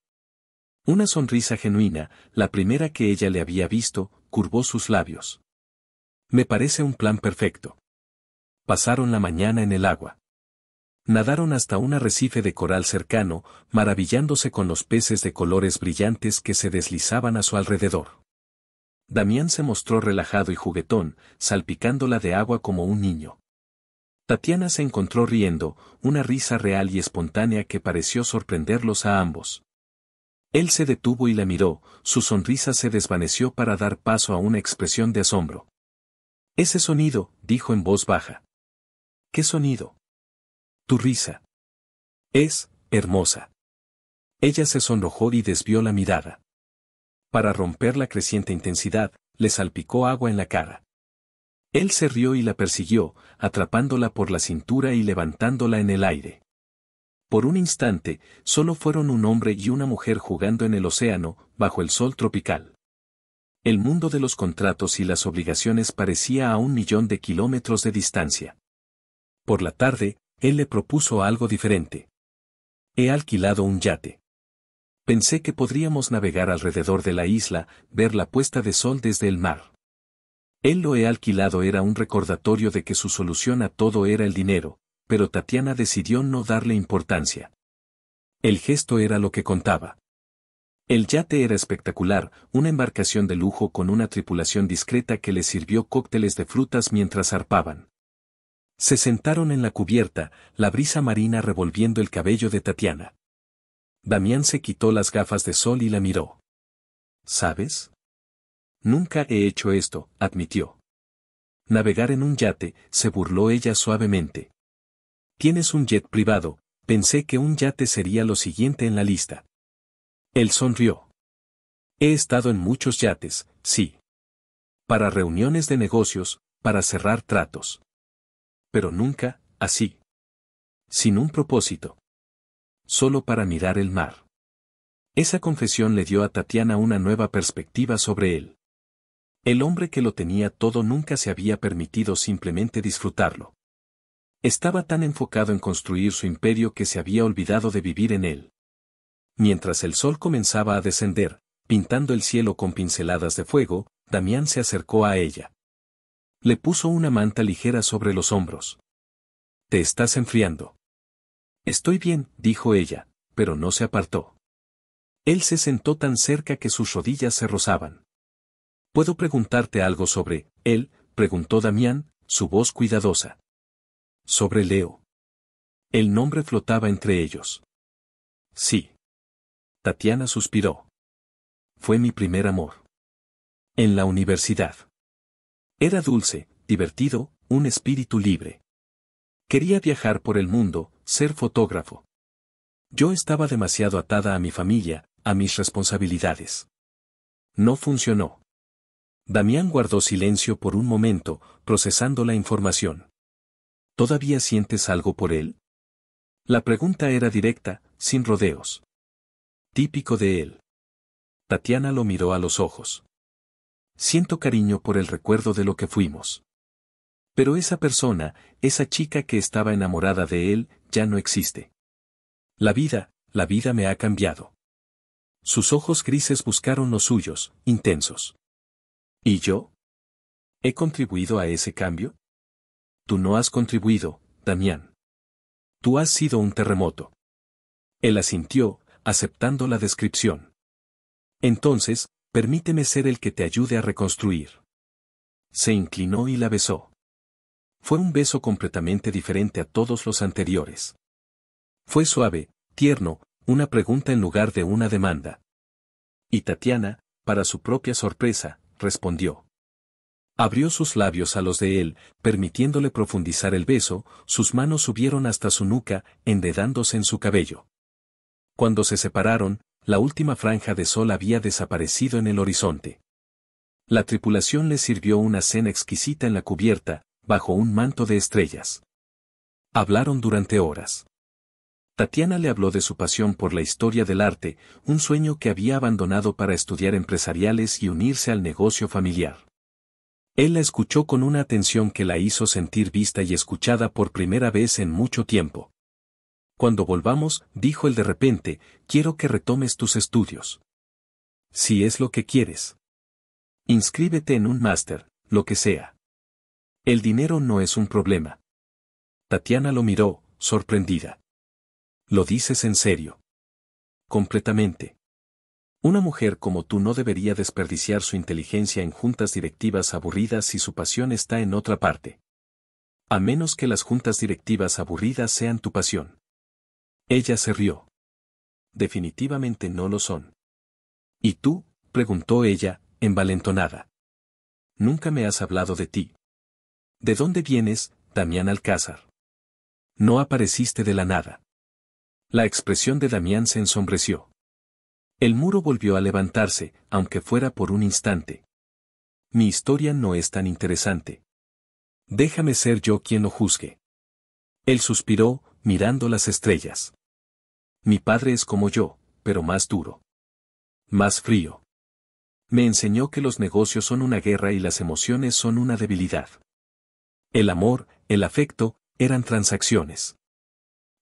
Una sonrisa genuina, la primera que ella le había visto, curvó sus labios. Me parece un plan perfecto. Pasaron la mañana en el agua. Nadaron hasta un arrecife de coral cercano, maravillándose con los peces de colores brillantes que se deslizaban a su alrededor. Damián se mostró relajado y juguetón, salpicándola de agua como un niño. Tatiana se encontró riendo, una risa real y espontánea que pareció sorprenderlos a ambos. Él se detuvo y la miró, su sonrisa se desvaneció para dar paso a una expresión de asombro. Ese sonido, dijo en voz baja. ¿Qué sonido? Tu risa. Es hermosa. Ella se sonrojó y desvió la mirada. Para romper la creciente intensidad, le salpicó agua en la cara. Él se rió y la persiguió, atrapándola por la cintura y levantándola en el aire. Por un instante, solo fueron un hombre y una mujer jugando en el océano, bajo el sol tropical. El mundo de los contratos y las obligaciones parecía a 1.000.000 de kilómetros de distancia. Por la tarde, él le propuso algo diferente. He alquilado un yate. Pensé que podríamos navegar alrededor de la isla, ver la puesta de sol desde el mar. Él lo he alquilado era un recordatorio de que su solución a todo era el dinero, pero Tatiana decidió no darle importancia. El gesto era lo que contaba. El yate era espectacular, una embarcación de lujo con una tripulación discreta que les sirvió cócteles de frutas mientras zarpaban. Se sentaron en la cubierta, la brisa marina revolviendo el cabello de Tatiana. Damián se quitó las gafas de sol y la miró. ¿Sabes? Nunca he hecho esto, admitió. Navegar en un yate, se burló ella suavemente. Tienes un jet privado, pensé que un yate sería lo siguiente en la lista. Él sonrió. He estado en muchos yates, sí. Para reuniones de negocios, para cerrar tratos. Pero nunca, así. Sin un propósito. Solo para mirar el mar. Esa confesión le dio a Tatiana una nueva perspectiva sobre él. El hombre que lo tenía todo nunca se había permitido simplemente disfrutarlo. Estaba tan enfocado en construir su imperio que se había olvidado de vivir en él. Mientras el sol comenzaba a descender, pintando el cielo con pinceladas de fuego, Damián se acercó a ella. Le puso una manta ligera sobre los hombros. Te estás enfriando. Estoy bien, dijo ella, pero no se apartó. Él se sentó tan cerca que sus rodillas se rozaban. ¿Puedo preguntarte algo sobre él?, preguntó Damián, su voz cuidadosa. Sobre Leo. El nombre flotaba entre ellos. Sí. Tatiana suspiró. Fue mi primer amor. En la universidad. Era dulce, divertido, un espíritu libre. Quería viajar por el mundo, ser fotógrafo. Yo estaba demasiado atada a mi familia, a mis responsabilidades. No funcionó. Damián guardó silencio por un momento, procesando la información. ¿Todavía sientes algo por él? La pregunta era directa, sin rodeos. Típico de él. Tatiana lo miró a los ojos. Siento cariño por el recuerdo de lo que fuimos. Pero esa persona, esa chica que estaba enamorada de él, ya no existe. La vida me ha cambiado. Sus ojos grises buscaron los suyos, intensos. ¿Y yo? ¿He contribuido a ese cambio? Tú no has contribuido, Damián. Tú has sido un terremoto. Él asintió, aceptando la descripción. Entonces, permíteme ser el que te ayude a reconstruir. Se inclinó y la besó. Fue un beso completamente diferente a todos los anteriores. Fue suave, tierno, una pregunta en lugar de una demanda. Y Tatiana, para su propia sorpresa, respondió. Abrió sus labios a los de él, permitiéndole profundizar el beso, sus manos subieron hasta su nuca, enredándose en su cabello. Cuando se separaron, la última franja de sol había desaparecido en el horizonte. La tripulación les sirvió una cena exquisita en la cubierta, bajo un manto de estrellas. Hablaron durante horas. Tatiana le habló de su pasión por la historia del arte, un sueño que había abandonado para estudiar empresariales y unirse al negocio familiar. Él la escuchó con una atención que la hizo sentir vista y escuchada por primera vez en mucho tiempo. Cuando volvamos, dijo él de repente, quiero que retomes tus estudios. Si es lo que quieres. Inscríbete en un máster, lo que sea. El dinero no es un problema. Tatiana lo miró, sorprendida. ¿Lo dices en serio? Completamente. Una mujer como tú no debería desperdiciar su inteligencia en juntas directivas aburridas si su pasión está en otra parte. A menos que las juntas directivas aburridas sean tu pasión. Ella se rió. Definitivamente no lo son. ¿Y tú?, preguntó ella, envalentonada. Nunca me has hablado de ti. ¿De dónde vienes, Damián Alcázar? No apareciste de la nada. La expresión de Damián se ensombreció. El muro volvió a levantarse, aunque fuera por un instante. Mi historia no es tan interesante. Déjame ser yo quien lo juzgue. Él suspiró, mirando las estrellas. Mi padre es como yo, pero más duro. Más frío. Me enseñó que los negocios son una guerra y las emociones son una debilidad. El amor, el afecto, eran transacciones.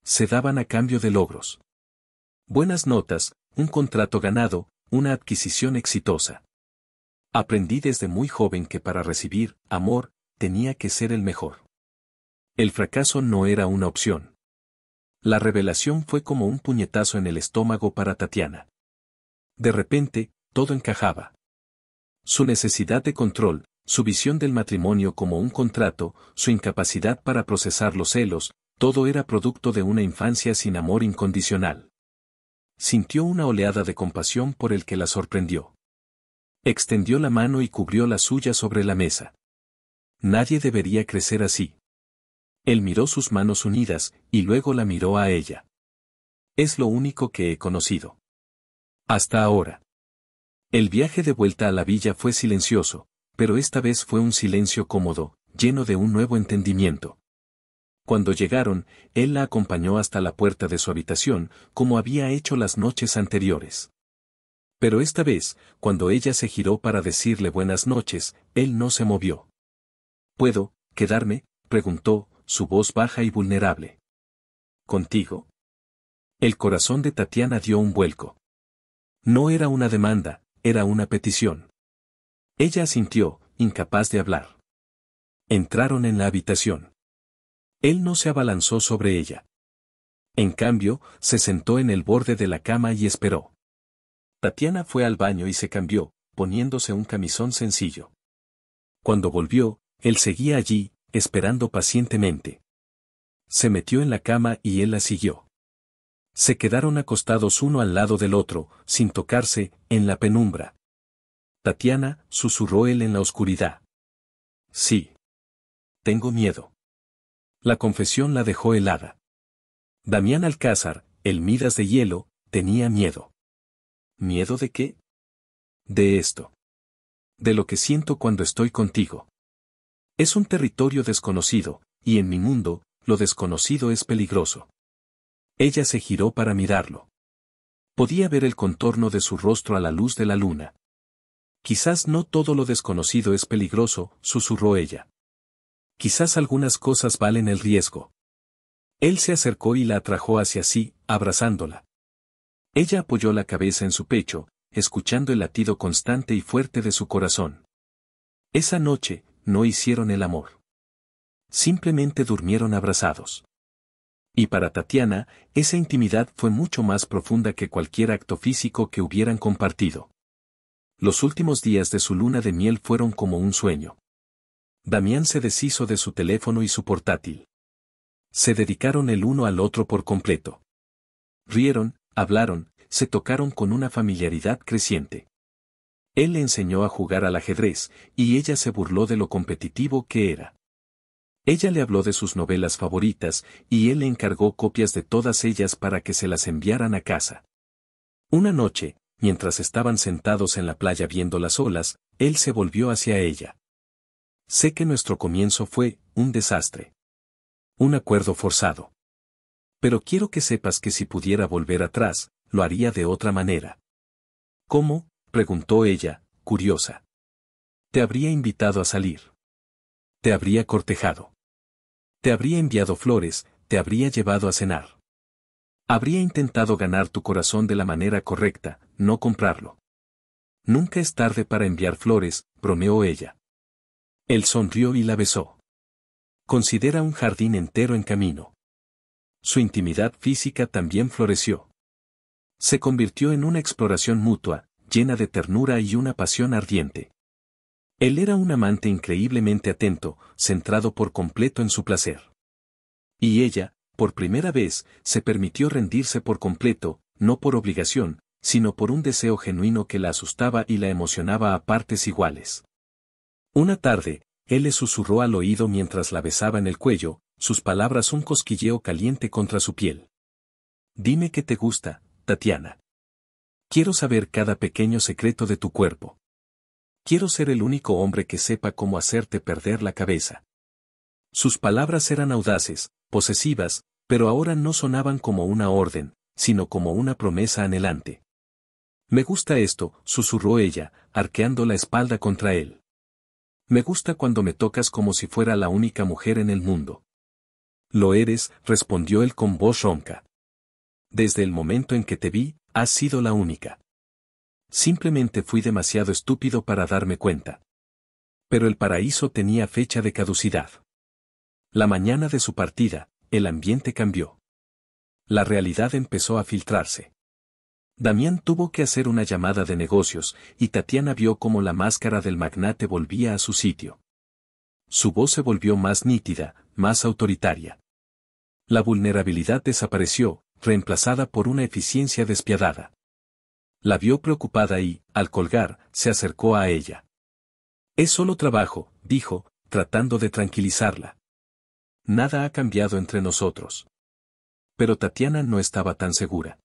Se daban a cambio de logros. Buenas notas, un contrato ganado, una adquisición exitosa. Aprendí desde muy joven que para recibir amor, tenía que ser el mejor. El fracaso no era una opción. La revelación fue como un puñetazo en el estómago para Tatiana. De repente, todo encajaba. Su necesidad de control, su visión del matrimonio como un contrato, su incapacidad para procesar los celos, todo era producto de una infancia sin amor incondicional. Sintió una oleada de compasión por el que la sorprendió. Extendió la mano y cubrió la suya sobre la mesa. Nadie debería crecer así. Él miró sus manos unidas, y luego la miró a ella. Es lo único que he conocido. Hasta ahora. El viaje de vuelta a la villa fue silencioso, pero esta vez fue un silencio cómodo, lleno de un nuevo entendimiento. Cuando llegaron, él la acompañó hasta la puerta de su habitación, como había hecho las noches anteriores. Pero esta vez, cuando ella se giró para decirle buenas noches, él no se movió. ¿Puedo quedarme?, preguntó, su voz baja y vulnerable. ¿Contigo? El corazón de Tatiana dio un vuelco. No era una demanda, era una petición. Ella asintió, incapaz de hablar. Entraron en la habitación. Él no se abalanzó sobre ella. En cambio, se sentó en el borde de la cama y esperó. Tatiana fue al baño y se cambió, poniéndose un camisón sencillo. Cuando volvió, él seguía allí, esperando pacientemente. Se metió en la cama y él la siguió. Se quedaron acostados uno al lado del otro, sin tocarse, en la penumbra. Tatiana, susurró él en la oscuridad. Sí. Tengo miedo. La confesión la dejó helada. Damián Alcázar, el Midas de hielo, tenía miedo. ¿Miedo de qué? De esto. De lo que siento cuando estoy contigo. Es un territorio desconocido, y en mi mundo, lo desconocido es peligroso. Ella se giró para mirarlo. Podía ver el contorno de su rostro a la luz de la luna. Quizás no todo lo desconocido es peligroso, susurró ella. Quizás algunas cosas valen el riesgo. Él se acercó y la atrajo hacia sí, abrazándola. Ella apoyó la cabeza en su pecho, escuchando el latido constante y fuerte de su corazón. Esa noche, no hicieron el amor. Simplemente durmieron abrazados. Y para Tatiana, esa intimidad fue mucho más profunda que cualquier acto físico que hubieran compartido. Los últimos días de su luna de miel fueron como un sueño. Damián se deshizo de su teléfono y su portátil. Se dedicaron el uno al otro por completo. Rieron, hablaron, se tocaron con una familiaridad creciente. Él le enseñó a jugar al ajedrez, y ella se burló de lo competitivo que era. Ella le habló de sus novelas favoritas, y él le encargó copias de todas ellas para que se las enviaran a casa. Una noche, mientras estaban sentados en la playa viendo las olas, él se volvió hacia ella. Sé que nuestro comienzo fue un desastre. Un acuerdo forzado. Pero quiero que sepas que si pudiera volver atrás, lo haría de otra manera. ¿Cómo?, preguntó ella, curiosa. Te habría invitado a salir. Te habría cortejado. Te habría enviado flores, te habría llevado a cenar. Habría intentado ganar tu corazón de la manera correcta, no comprarlo. Nunca es tarde para enviar flores, bromeó ella. Él sonrió y la besó. Considera un jardín entero en camino. Su intimidad física también floreció. Se convirtió en una exploración mutua, llena de ternura y una pasión ardiente. Él era un amante increíblemente atento, centrado por completo en su placer. Y ella, por primera vez, se permitió rendirse por completo, no por obligación, sino por un deseo genuino que la asustaba y la emocionaba a partes iguales. Una tarde, él le susurró al oído mientras la besaba en el cuello, sus palabras un cosquilleo caliente contra su piel. Dime que te gusta, Tatiana. Quiero saber cada pequeño secreto de tu cuerpo. Quiero ser el único hombre que sepa cómo hacerte perder la cabeza. Sus palabras eran audaces, posesivas, pero ahora no sonaban como una orden, sino como una promesa anhelante. Me gusta esto, susurró ella, arqueando la espalda contra él. Me gusta cuando me tocas como si fuera la única mujer en el mundo. Lo eres, respondió él con voz ronca. Desde el momento en que te vi, has sido la única. Simplemente fui demasiado estúpido para darme cuenta. Pero el paraíso tenía fecha de caducidad. La mañana de su partida, el ambiente cambió. La realidad empezó a filtrarse. Damián tuvo que hacer una llamada de negocios, y Tatiana vio cómo la máscara del magnate volvía a su sitio. Su voz se volvió más nítida, más autoritaria. La vulnerabilidad desapareció, reemplazada por una eficiencia despiadada. La vio preocupada y, al colgar, se acercó a ella. Es solo trabajo, dijo, tratando de tranquilizarla. Nada ha cambiado entre nosotros. Pero Tatiana no estaba tan segura.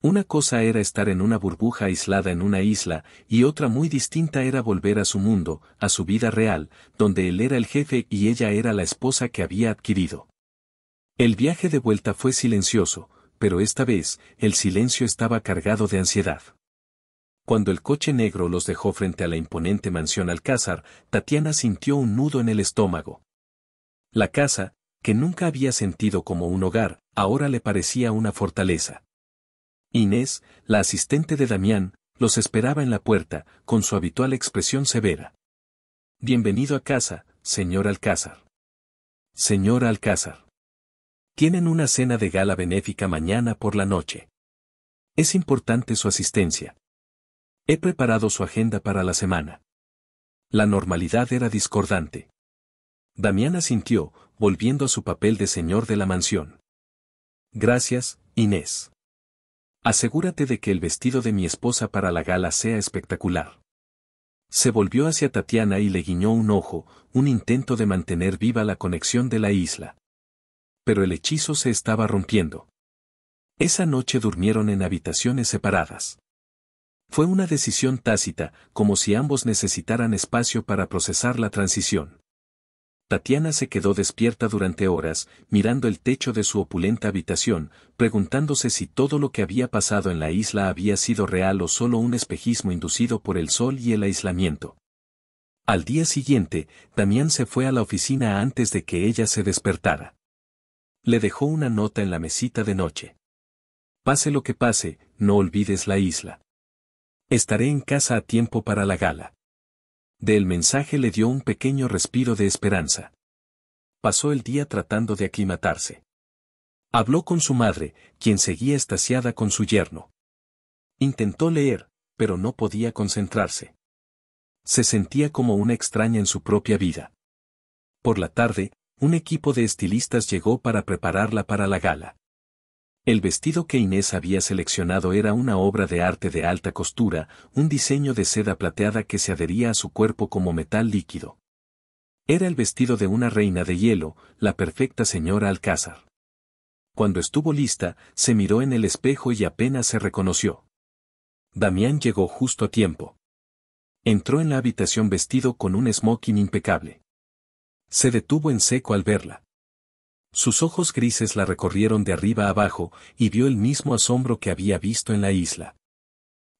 Una cosa era estar en una burbuja aislada en una isla, y otra muy distinta era volver a su mundo, a su vida real, donde él era el jefe y ella era la esposa que había adquirido. El viaje de vuelta fue silencioso, pero esta vez, el silencio estaba cargado de ansiedad. Cuando el coche negro los dejó frente a la imponente mansión Alcázar, Tatiana sintió un nudo en el estómago. La casa, que nunca había sentido como un hogar, ahora le parecía una fortaleza. Inés, la asistente de Damián, los esperaba en la puerta, con su habitual expresión severa. Bienvenido a casa, señor Alcázar. Señora Alcázar. Tienen una cena de gala benéfica mañana por la noche. Es importante su asistencia. He preparado su agenda para la semana. La normalidad era discordante. Damián asintió, volviendo a su papel de señor de la mansión. Gracias, Inés. Asegúrate de que el vestido de mi esposa para la gala sea espectacular. Se volvió hacia Tatiana y le guiñó un ojo, un intento de mantener viva la conexión de la isla. Pero el hechizo se estaba rompiendo. Esa noche durmieron en habitaciones separadas. Fue una decisión tácita, como si ambos necesitaran espacio para procesar la transición. Tatiana se quedó despierta durante horas, mirando el techo de su opulenta habitación, preguntándose si todo lo que había pasado en la isla había sido real o solo un espejismo inducido por el sol y el aislamiento. Al día siguiente, Damián se fue a la oficina antes de que ella se despertara. Le dejó una nota en la mesita de noche. Pase lo que pase, no olvides la isla. Estaré en casa a tiempo para la gala. Del mensaje le dio un pequeño respiro de esperanza. Pasó el día tratando de aclimatarse. Habló con su madre, quien seguía extasiada con su yerno. Intentó leer, pero no podía concentrarse. Se sentía como una extraña en su propia vida. Por la tarde, un equipo de estilistas llegó para prepararla para la gala. El vestido que Inés había seleccionado era una obra de arte de alta costura, un diseño de seda plateada que se adhería a su cuerpo como metal líquido. Era el vestido de una reina de hielo, la perfecta señora Alcázar. Cuando estuvo lista, se miró en el espejo y apenas se reconoció. Damián llegó justo a tiempo. Entró en la habitación vestido con un smoking impecable. Se detuvo en seco al verla. Sus ojos grises la recorrieron de arriba a abajo, y vio el mismo asombro que había visto en la isla.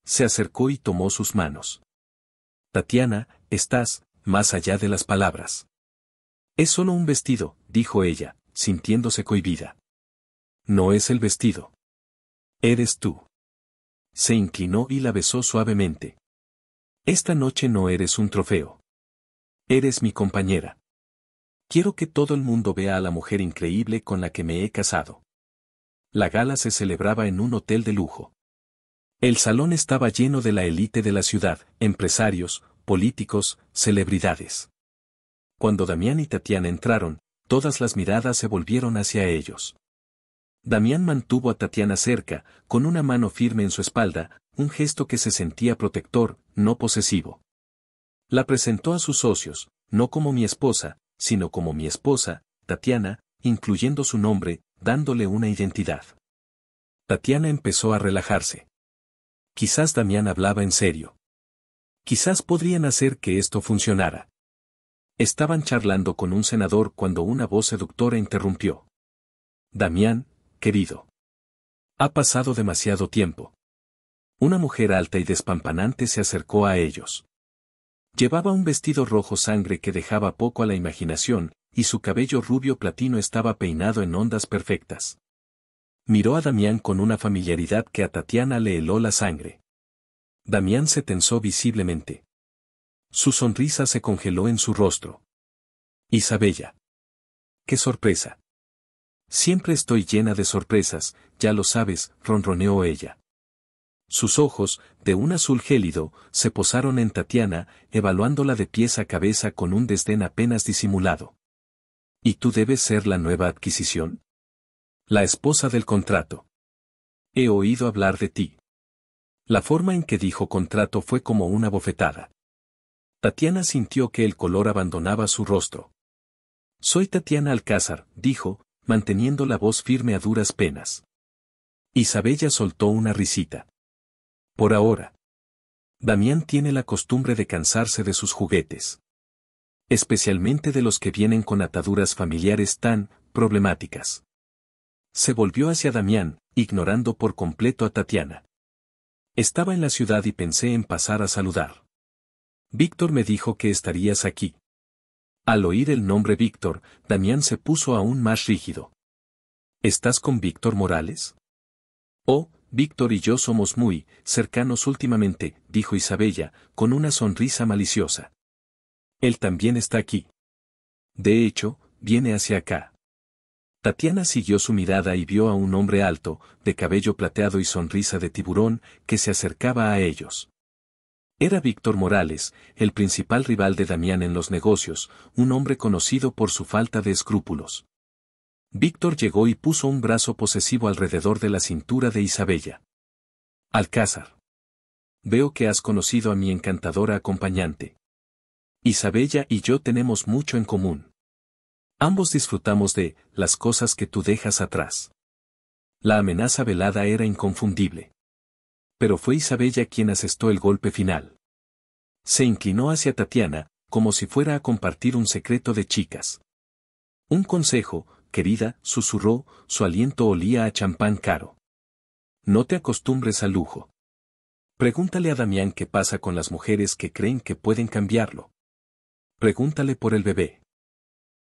Se acercó y tomó sus manos. Tatiana, estás, más allá de las palabras. Es solo un vestido, dijo ella, sintiéndose cohibida. No es el vestido. Eres tú. Se inclinó y la besó suavemente. Esta noche no eres un trofeo. Eres mi compañera. Quiero que todo el mundo vea a la mujer increíble con la que me he casado. La gala se celebraba en un hotel de lujo. El salón estaba lleno de la élite de la ciudad, empresarios, políticos, celebridades. Cuando Damián y Tatiana entraron, todas las miradas se volvieron hacia ellos. Damián mantuvo a Tatiana cerca, con una mano firme en su espalda, un gesto que se sentía protector, no posesivo. La presentó a sus socios, no como mi esposa, sino como mi esposa, Tatiana, incluyendo su nombre, dándole una identidad. Tatiana empezó a relajarse. Quizás Damián hablaba en serio. Quizás podrían hacer que esto funcionara. Estaban charlando con un senador cuando una voz seductora interrumpió. Damián, querido. Ha pasado demasiado tiempo. Una mujer alta y despampanante se acercó a ellos. Llevaba un vestido rojo sangre que dejaba poco a la imaginación, y su cabello rubio platino estaba peinado en ondas perfectas. Miró a Damián con una familiaridad que a Tatiana le heló la sangre. Damián se tensó visiblemente. Su sonrisa se congeló en su rostro. Isabella. ¡Qué sorpresa! Siempre estoy llena de sorpresas, ya lo sabes, ronroneó ella. Sus ojos, de un azul gélido, se posaron en Tatiana, evaluándola de pies a cabeza con un desdén apenas disimulado. ¿Y tú debes ser la nueva adquisición? La esposa del contrato. He oído hablar de ti. La forma en que dijo contrato fue como una bofetada. Tatiana sintió que el color abandonaba su rostro. Soy Tatiana Alcázar, dijo, manteniendo la voz firme a duras penas. Isabella soltó una risita. Por ahora. Damián tiene la costumbre de cansarse de sus juguetes. Especialmente de los que vienen con ataduras familiares tan problemáticas. Se volvió hacia Damián, ignorando por completo a Tatiana. Estaba en la ciudad y pensé en pasar a saludar. Víctor me dijo que estarías aquí. Al oír el nombre Víctor, Damián se puso aún más rígido. ¿Estás con Víctor Morales? Oh, Víctor y yo somos muy cercanos últimamente, dijo Isabella, con una sonrisa maliciosa. Él también está aquí. De hecho, viene hacia acá. Tatiana siguió su mirada y vio a un hombre alto, de cabello plateado y sonrisa de tiburón, que se acercaba a ellos. Era Víctor Morales, el principal rival de Damián en los negocios, un hombre conocido por su falta de escrúpulos. Víctor llegó y puso un brazo posesivo alrededor de la cintura de Isabella. Alcázar. Veo que has conocido a mi encantadora acompañante. Isabella y yo tenemos mucho en común. Ambos disfrutamos de las cosas que tú dejas atrás. La amenaza velada era inconfundible. Pero fue Isabella quien asestó el golpe final. Se inclinó hacia Tatiana, como si fuera a compartir un secreto de chicas. Un consejo, querida, susurró, su aliento olía a champán caro. No te acostumbres al lujo. Pregúntale a Damián qué pasa con las mujeres que creen que pueden cambiarlo. Pregúntale por el bebé.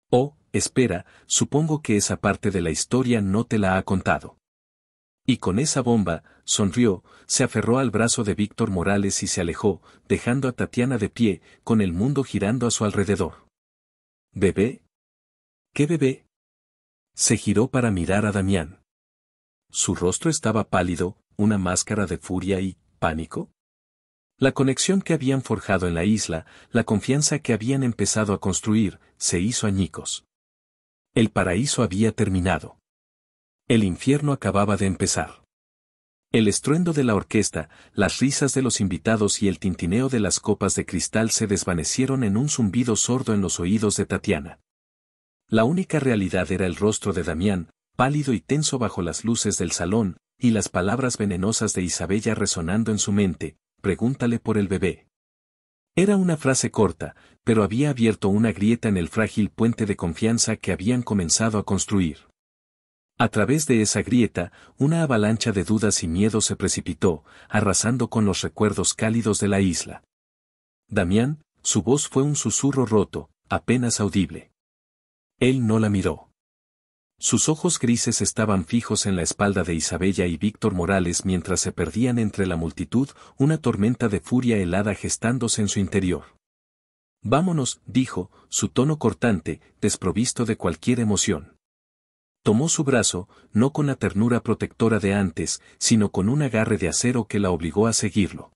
Oh, espera, supongo que esa parte de la historia no te la ha contado. Y con esa bomba, sonrió, se aferró al brazo de Víctor Morales y se alejó, dejando a Tatiana de pie, con el mundo girando a su alrededor. ¿Bebé? ¿Qué bebé? Se giró para mirar a Damián. Su rostro estaba pálido, una máscara de furia y pánico. La conexión que habían forjado en la isla, la confianza que habían empezado a construir, se hizo añicos. El paraíso había terminado. El infierno acababa de empezar. El estruendo de la orquesta, las risas de los invitados y el tintineo de las copas de cristal se desvanecieron en un zumbido sordo en los oídos de Tatiana. La única realidad era el rostro de Damián, pálido y tenso bajo las luces del salón, y las palabras venenosas de Isabella resonando en su mente: pregúntale por el bebé. Era una frase corta, pero había abierto una grieta en el frágil puente de confianza que habían comenzado a construir. A través de esa grieta, una avalancha de dudas y miedos se precipitó, arrasando con los recuerdos cálidos de la isla. Damián, su voz fue un susurro roto, apenas audible. Él no la miró. Sus ojos grises estaban fijos en la espalda de Isabella y Víctor Morales mientras se perdían entre la multitud, una tormenta de furia helada gestándose en su interior. Vámonos, dijo, su tono cortante, desprovisto de cualquier emoción. Tomó su brazo, no con la ternura protectora de antes, sino con un agarre de acero que la obligó a seguirlo.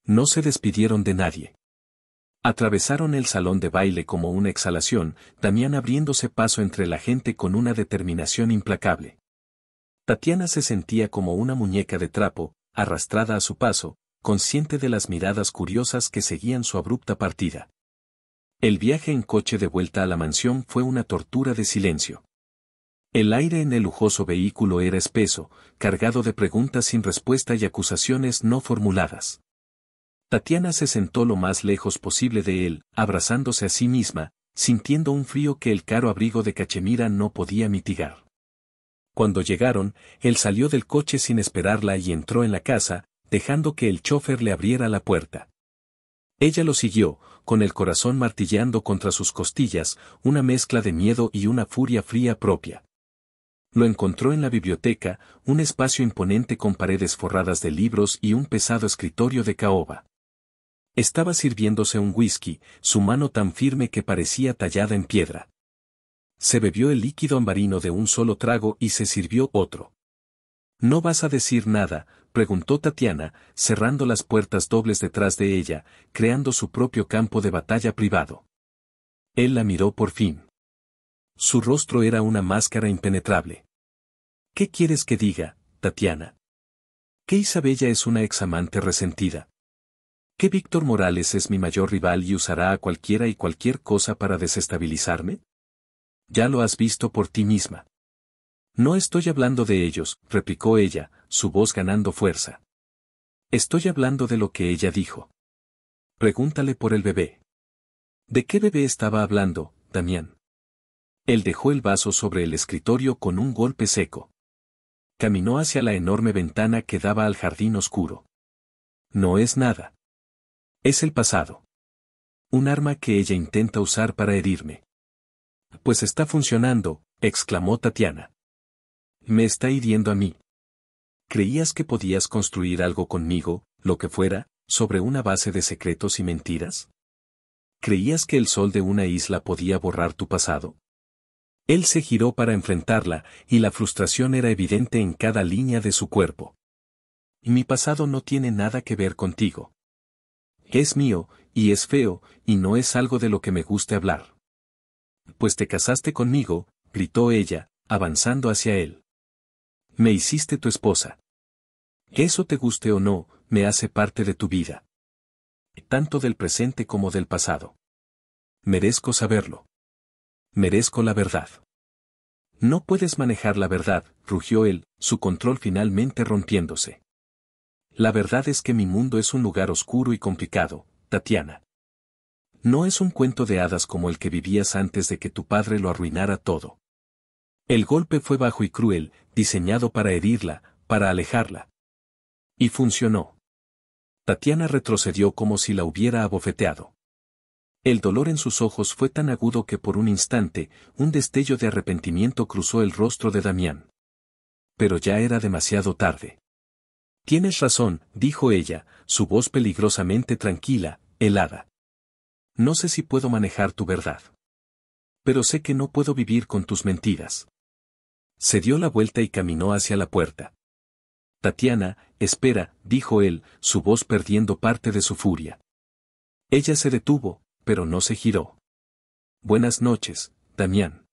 No se despidieron de nadie. Atravesaron el salón de baile como una exhalación, Damián abriéndose paso entre la gente con una determinación implacable. Tatiana se sentía como una muñeca de trapo, arrastrada a su paso, consciente de las miradas curiosas que seguían su abrupta partida. El viaje en coche de vuelta a la mansión fue una tortura de silencio. El aire en el lujoso vehículo era espeso, cargado de preguntas sin respuesta y acusaciones no formuladas. Tatiana se sentó lo más lejos posible de él, abrazándose a sí misma, sintiendo un frío que el caro abrigo de cachemira no podía mitigar. Cuando llegaron, él salió del coche sin esperarla y entró en la casa, dejando que el chófer le abriera la puerta. Ella lo siguió, con el corazón martilleando contra sus costillas, una mezcla de miedo y una furia fría propia. Lo encontró en la biblioteca, un espacio imponente con paredes forradas de libros y un pesado escritorio de caoba. Estaba sirviéndose un whisky, su mano tan firme que parecía tallada en piedra. Se bebió el líquido ambarino de un solo trago y se sirvió otro. ¿No vas a decir nada?, preguntó Tatiana, cerrando las puertas dobles detrás de ella, creando su propio campo de batalla privado. Él la miró por fin. Su rostro era una máscara impenetrable. ¿Qué quieres que diga, Tatiana? ¿Que Isabella es una examante resentida? ¿Que Víctor Morales es mi mayor rival y usará a cualquiera y cualquier cosa para desestabilizarme? Ya lo has visto por ti misma. No estoy hablando de ellos, replicó ella, su voz ganando fuerza. Estoy hablando de lo que ella dijo. Pregúntale por el bebé. ¿De qué bebé estaba hablando, Damián? Él dejó el vaso sobre el escritorio con un golpe seco. Caminó hacia la enorme ventana que daba al jardín oscuro. No es nada. Es el pasado. Un arma que ella intenta usar para herirme. Pues está funcionando, exclamó Tatiana. Me está hiriendo a mí. ¿Creías que podías construir algo conmigo, lo que fuera, sobre una base de secretos y mentiras? ¿Creías que el sol de una isla podía borrar tu pasado? Él se giró para enfrentarla, y la frustración era evidente en cada línea de su cuerpo. Mi pasado no tiene nada que ver contigo. Es mío, y es feo, y no es algo de lo que me guste hablar. Pues te casaste conmigo, gritó ella, avanzando hacia él. Me hiciste tu esposa. Que eso te guste o no, me hace parte de tu vida. Tanto del presente como del pasado. Merezco saberlo. Merezco la verdad. No puedes manejar la verdad, rugió él, su control finalmente rompiéndose. La verdad es que mi mundo es un lugar oscuro y complicado, Tatiana. No es un cuento de hadas como el que vivías antes de que tu padre lo arruinara todo. El golpe fue bajo y cruel, diseñado para herirla, para alejarla. Y funcionó. Tatiana retrocedió como si la hubiera abofeteado. El dolor en sus ojos fue tan agudo que por un instante, un destello de arrepentimiento cruzó el rostro de Damián. Pero ya era demasiado tarde. Tienes razón, dijo ella, su voz peligrosamente tranquila, helada. No sé si puedo manejar tu verdad. Pero sé que no puedo vivir con tus mentiras. Se dio la vuelta y caminó hacia la puerta. Tatiana, espera, dijo él, su voz perdiendo parte de su furia. Ella se detuvo, pero no se giró. Buenas noches, Damián.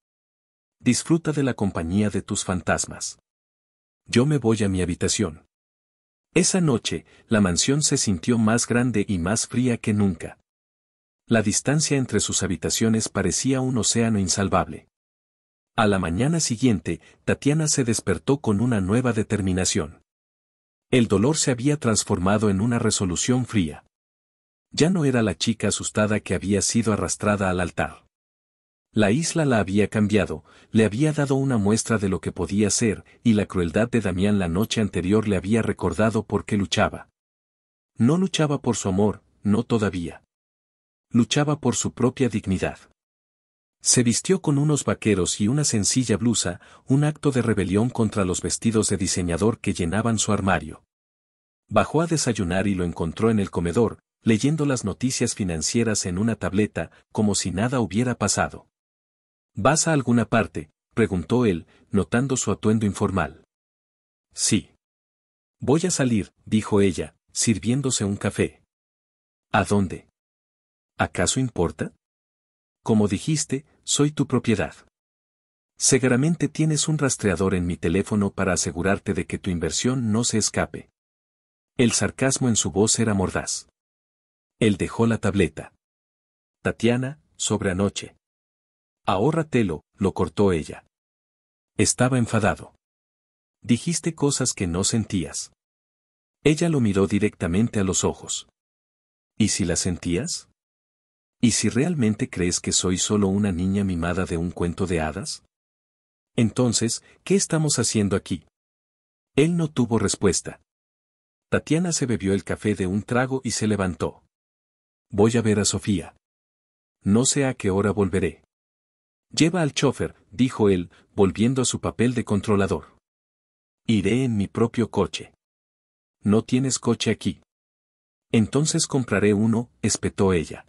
Disfruta de la compañía de tus fantasmas. Yo me voy a mi habitación. Esa noche, la mansión se sintió más grande y más fría que nunca. La distancia entre sus habitaciones parecía un océano insalvable. A la mañana siguiente, Tatiana se despertó con una nueva determinación. El dolor se había transformado en una resolución fría. Ya no era la chica asustada que había sido arrastrada al altar. La isla la había cambiado, le había dado una muestra de lo que podía ser, y la crueldad de Damián la noche anterior le había recordado por qué luchaba. No luchaba por su amor, no todavía. Luchaba por su propia dignidad. Se vistió con unos vaqueros y una sencilla blusa, un acto de rebelión contra los vestidos de diseñador que llenaban su armario. Bajó a desayunar y lo encontró en el comedor, leyendo las noticias financieras en una tableta, como si nada hubiera pasado. ¿Vas a alguna parte?, preguntó él, notando su atuendo informal. Sí. Voy a salir, dijo ella, sirviéndose un café. ¿A dónde? ¿Acaso importa? Como dijiste, soy tu propiedad. Seguramente tienes un rastreador en mi teléfono para asegurarte de que tu inversión no se escape. El sarcasmo en su voz era mordaz. Él dejó la tableta. Tatiana, sobre anoche. Ahórratelo, lo cortó ella. Estaba enfadado. Dijiste cosas que no sentías. Ella lo miró directamente a los ojos. ¿Y si las sentías? ¿Y si realmente crees que soy solo una niña mimada de un cuento de hadas? Entonces, ¿qué estamos haciendo aquí? Él no tuvo respuesta. Tatiana se bebió el café de un trago y se levantó. Voy a ver a Sofía. No sé a qué hora volveré. Lleva al chofer, dijo él, volviendo a su papel de controlador. Iré en mi propio coche. No tienes coche aquí. Entonces compraré uno, espetó ella.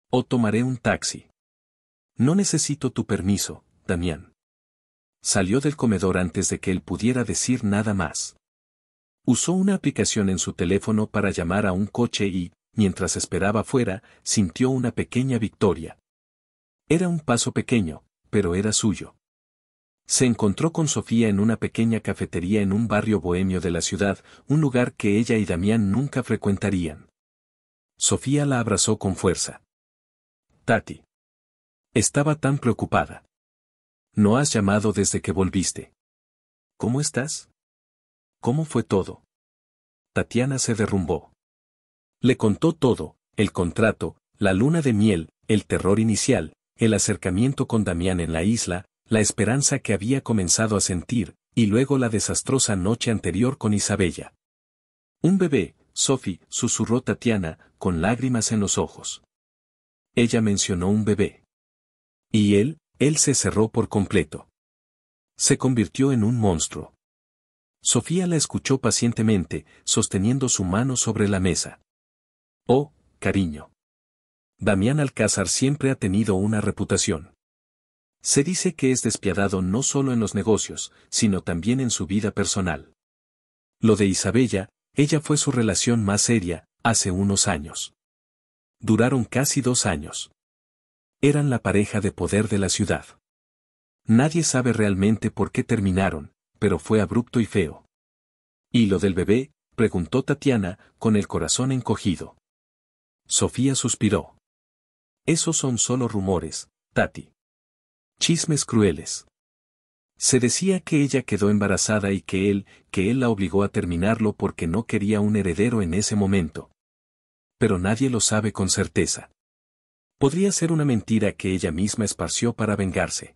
O tomaré un taxi. No necesito tu permiso, Damián. Salió del comedor antes de que él pudiera decir nada más. Usó una aplicación en su teléfono para llamar a un coche y, mientras esperaba fuera, sintió una pequeña victoria. Era un paso pequeño, pero era suyo. Se encontró con Sofía en una pequeña cafetería en un barrio bohemio de la ciudad, un lugar que ella y Damián nunca frecuentarían. Sofía la abrazó con fuerza. Tati. Estaba tan preocupada. No has llamado desde que volviste. ¿Cómo estás? ¿Cómo fue todo? Tatiana se derrumbó. Le contó todo, el contrato, la luna de miel, el terror inicial, el acercamiento con Damián en la isla, la esperanza que había comenzado a sentir, y luego la desastrosa noche anterior con Isabella. Un bebé, Sophie, susurró Tatiana, con lágrimas en los ojos. Ella mencionó un bebé. Y él se cerró por completo. Se convirtió en un monstruo. Sofía la escuchó pacientemente, sosteniendo su mano sobre la mesa. Oh, cariño. Damián Alcázar siempre ha tenido una reputación. Se dice que es despiadado no solo en los negocios, sino también en su vida personal. Lo de Isabella, ella fue su relación más seria, hace unos años. Duraron casi 2 años. Eran la pareja de poder de la ciudad. Nadie sabe realmente por qué terminaron, pero fue abrupto y feo. ¿Y lo del bebé?, preguntó Tatiana, con el corazón encogido. Sofía suspiró. Esos son solo rumores, Tati. Chismes crueles. Se decía que ella quedó embarazada y que él la obligó a terminarlo porque no quería un heredero en ese momento. Pero nadie lo sabe con certeza. Podría ser una mentira que ella misma esparció para vengarse.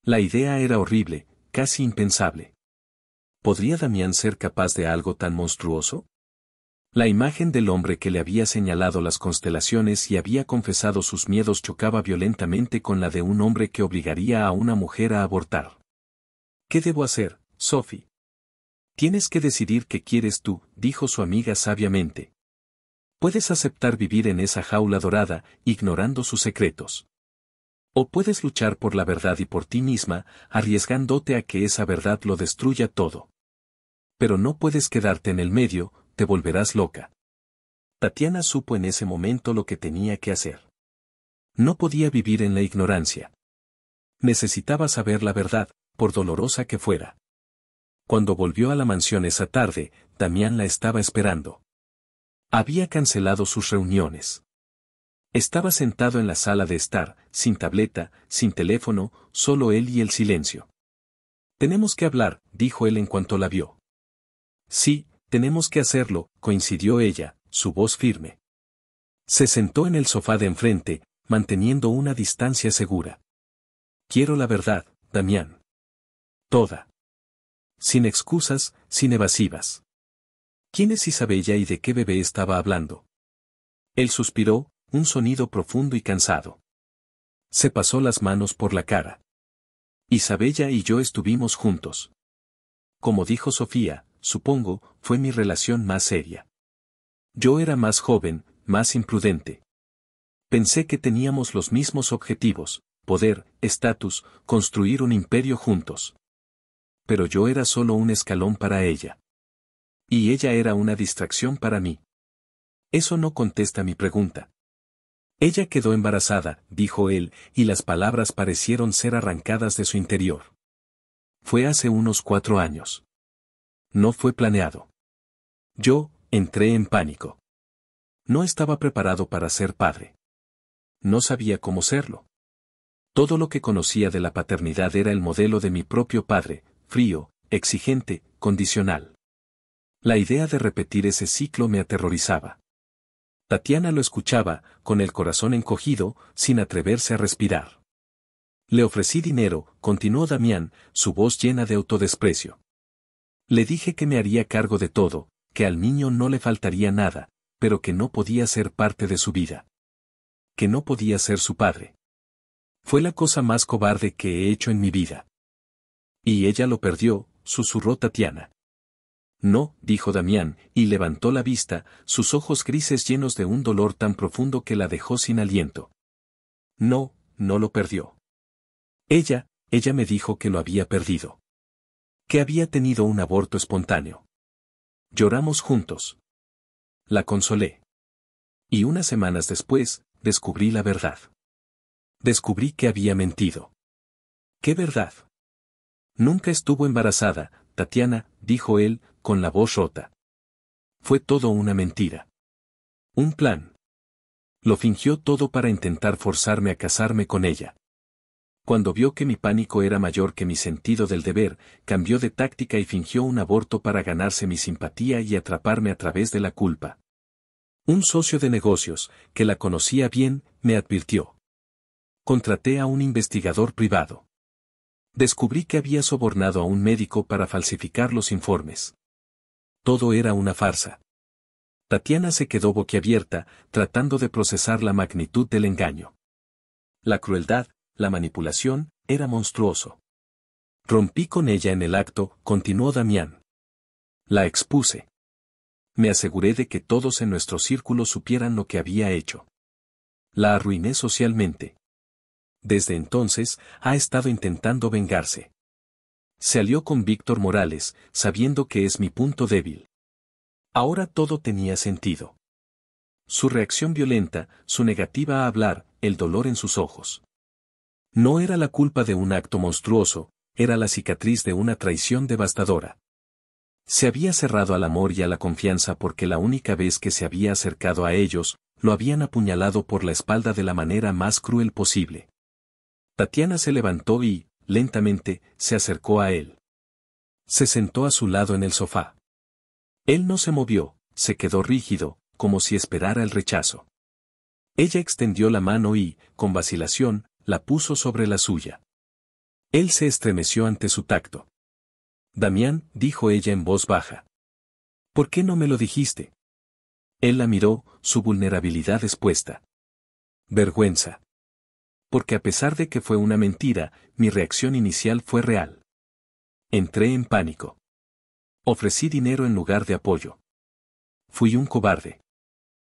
La idea era horrible, casi impensable. ¿Podría Damián ser capaz de algo tan monstruoso? La imagen del hombre que le había señalado las constelaciones y había confesado sus miedos chocaba violentamente con la de un hombre que obligaría a una mujer a abortar. ¿Qué debo hacer, Sophie? Tienes que decidir qué quieres tú, dijo su amiga sabiamente. Puedes aceptar vivir en esa jaula dorada, ignorando sus secretos. O puedes luchar por la verdad y por ti misma, arriesgándote a que esa verdad lo destruya todo. Pero no puedes quedarte en el medio, te volverás loca. Tatiana supo en ese momento lo que tenía que hacer. No podía vivir en la ignorancia. Necesitaba saber la verdad, por dolorosa que fuera. Cuando volvió a la mansión esa tarde, Damián la estaba esperando. Había cancelado sus reuniones. Estaba sentado en la sala de estar, sin tableta, sin teléfono, solo él y el silencio. Tenemos que hablar, dijo él en cuanto la vio. Sí, tenemos que hacerlo, coincidió ella, su voz firme. Se sentó en el sofá de enfrente, manteniendo una distancia segura. Quiero la verdad, Damián. Toda. Sin excusas, sin evasivas. ¿Quién es Isabella y de qué bebé estaba hablando? Él suspiró, un sonido profundo y cansado. Se pasó las manos por la cara. Isabella y yo estuvimos juntos. Como dijo Sofía, supongo, fue mi relación más seria. Yo era más joven, más imprudente. Pensé que teníamos los mismos objetivos, poder, estatus, construir un imperio juntos. Pero yo era solo un escalón para ella. Y ella era una distracción para mí. Eso no contesta mi pregunta. Ella quedó embarazada, dijo él, y las palabras parecieron ser arrancadas de su interior. Fue hace unos 4 años. No fue planeado. Yo, entré en pánico. No estaba preparado para ser padre. No sabía cómo serlo. Todo lo que conocía de la paternidad era el modelo de mi propio padre, frío, exigente, condicional. La idea de repetir ese ciclo me aterrorizaba. Tatiana lo escuchaba, con el corazón encogido, sin atreverse a respirar. Le ofrecí dinero, continuó Damián, su voz llena de autodesprecio. Le dije que me haría cargo de todo, que al niño no le faltaría nada, pero que no podía ser parte de su vida. Que no podía ser su padre. Fue la cosa más cobarde que he hecho en mi vida. Y ella lo perdió, susurró Tatiana. No, dijo Damián, y levantó la vista, sus ojos grises llenos de un dolor tan profundo que la dejó sin aliento. No, no lo perdió. Ella me dijo que lo había perdido. Que había tenido un aborto espontáneo. Lloramos juntos. La consolé. Y unas semanas después, descubrí la verdad. Descubrí que había mentido. ¿Qué verdad? Nunca estuvo embarazada, Tatiana, dijo él, con la voz rota. Fue todo una mentira. Un plan. Lo fingió todo para intentar forzarme a casarme con ella. Cuando vio que mi pánico era mayor que mi sentido del deber, cambió de táctica y fingió un aborto para ganarse mi simpatía y atraparme a través de la culpa. Un socio de negocios, que la conocía bien, me advirtió. Contraté a un investigador privado. Descubrí que había sobornado a un médico para falsificar los informes. Todo era una farsa. Tatiana se quedó boquiabierta, tratando de procesar la magnitud del engaño. La crueldad, la manipulación, era monstruoso. Rompí con ella en el acto, continuó Damián. La expuse. Me aseguré de que todos en nuestro círculo supieran lo que había hecho. La arruiné socialmente. Desde entonces, ha estado intentando vengarse. Se alió con Víctor Morales, sabiendo que es mi punto débil. Ahora todo tenía sentido. Su reacción violenta, su negativa a hablar, el dolor en sus ojos. No era la culpa de un acto monstruoso, era la cicatriz de una traición devastadora. Se había cerrado al amor y a la confianza porque la única vez que se había acercado a ellos, lo habían apuñalado por la espalda de la manera más cruel posible. Tatiana se levantó y, lentamente, se acercó a él. Se sentó a su lado en el sofá. Él no se movió, se quedó rígido, como si esperara el rechazo. Ella extendió la mano y, con vacilación, la puso sobre la suya. Él se estremeció ante su tacto. Damián, dijo ella en voz baja. ¿Por qué no me lo dijiste? Él la miró, su vulnerabilidad expuesta. Vergüenza. Porque a pesar de que fue una mentira, mi reacción inicial fue real. Entré en pánico. Ofrecí dinero en lugar de apoyo. Fui un cobarde.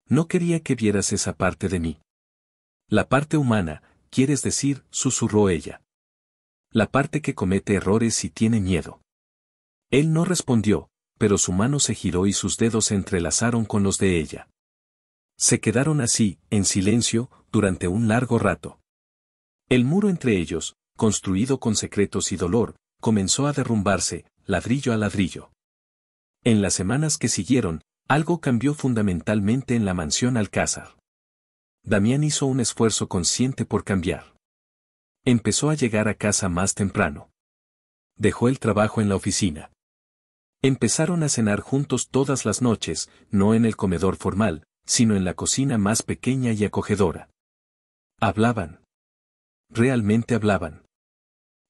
No quería que vieras esa parte de mí. La parte humana, quieres decir, susurró ella. La parte que comete errores y tiene miedo. Él no respondió, pero su mano se giró y sus dedos se entrelazaron con los de ella. Se quedaron así, en silencio, durante un largo rato. El muro entre ellos, construido con secretos y dolor, comenzó a derrumbarse, ladrillo a ladrillo. En las semanas que siguieron, algo cambió fundamentalmente en la mansión Alcázar. Damián hizo un esfuerzo consciente por cambiar. Empezó a llegar a casa más temprano. Dejó el trabajo en la oficina. Empezaron a cenar juntos todas las noches, no en el comedor formal, sino en la cocina más pequeña y acogedora. Hablaban. Realmente hablaban.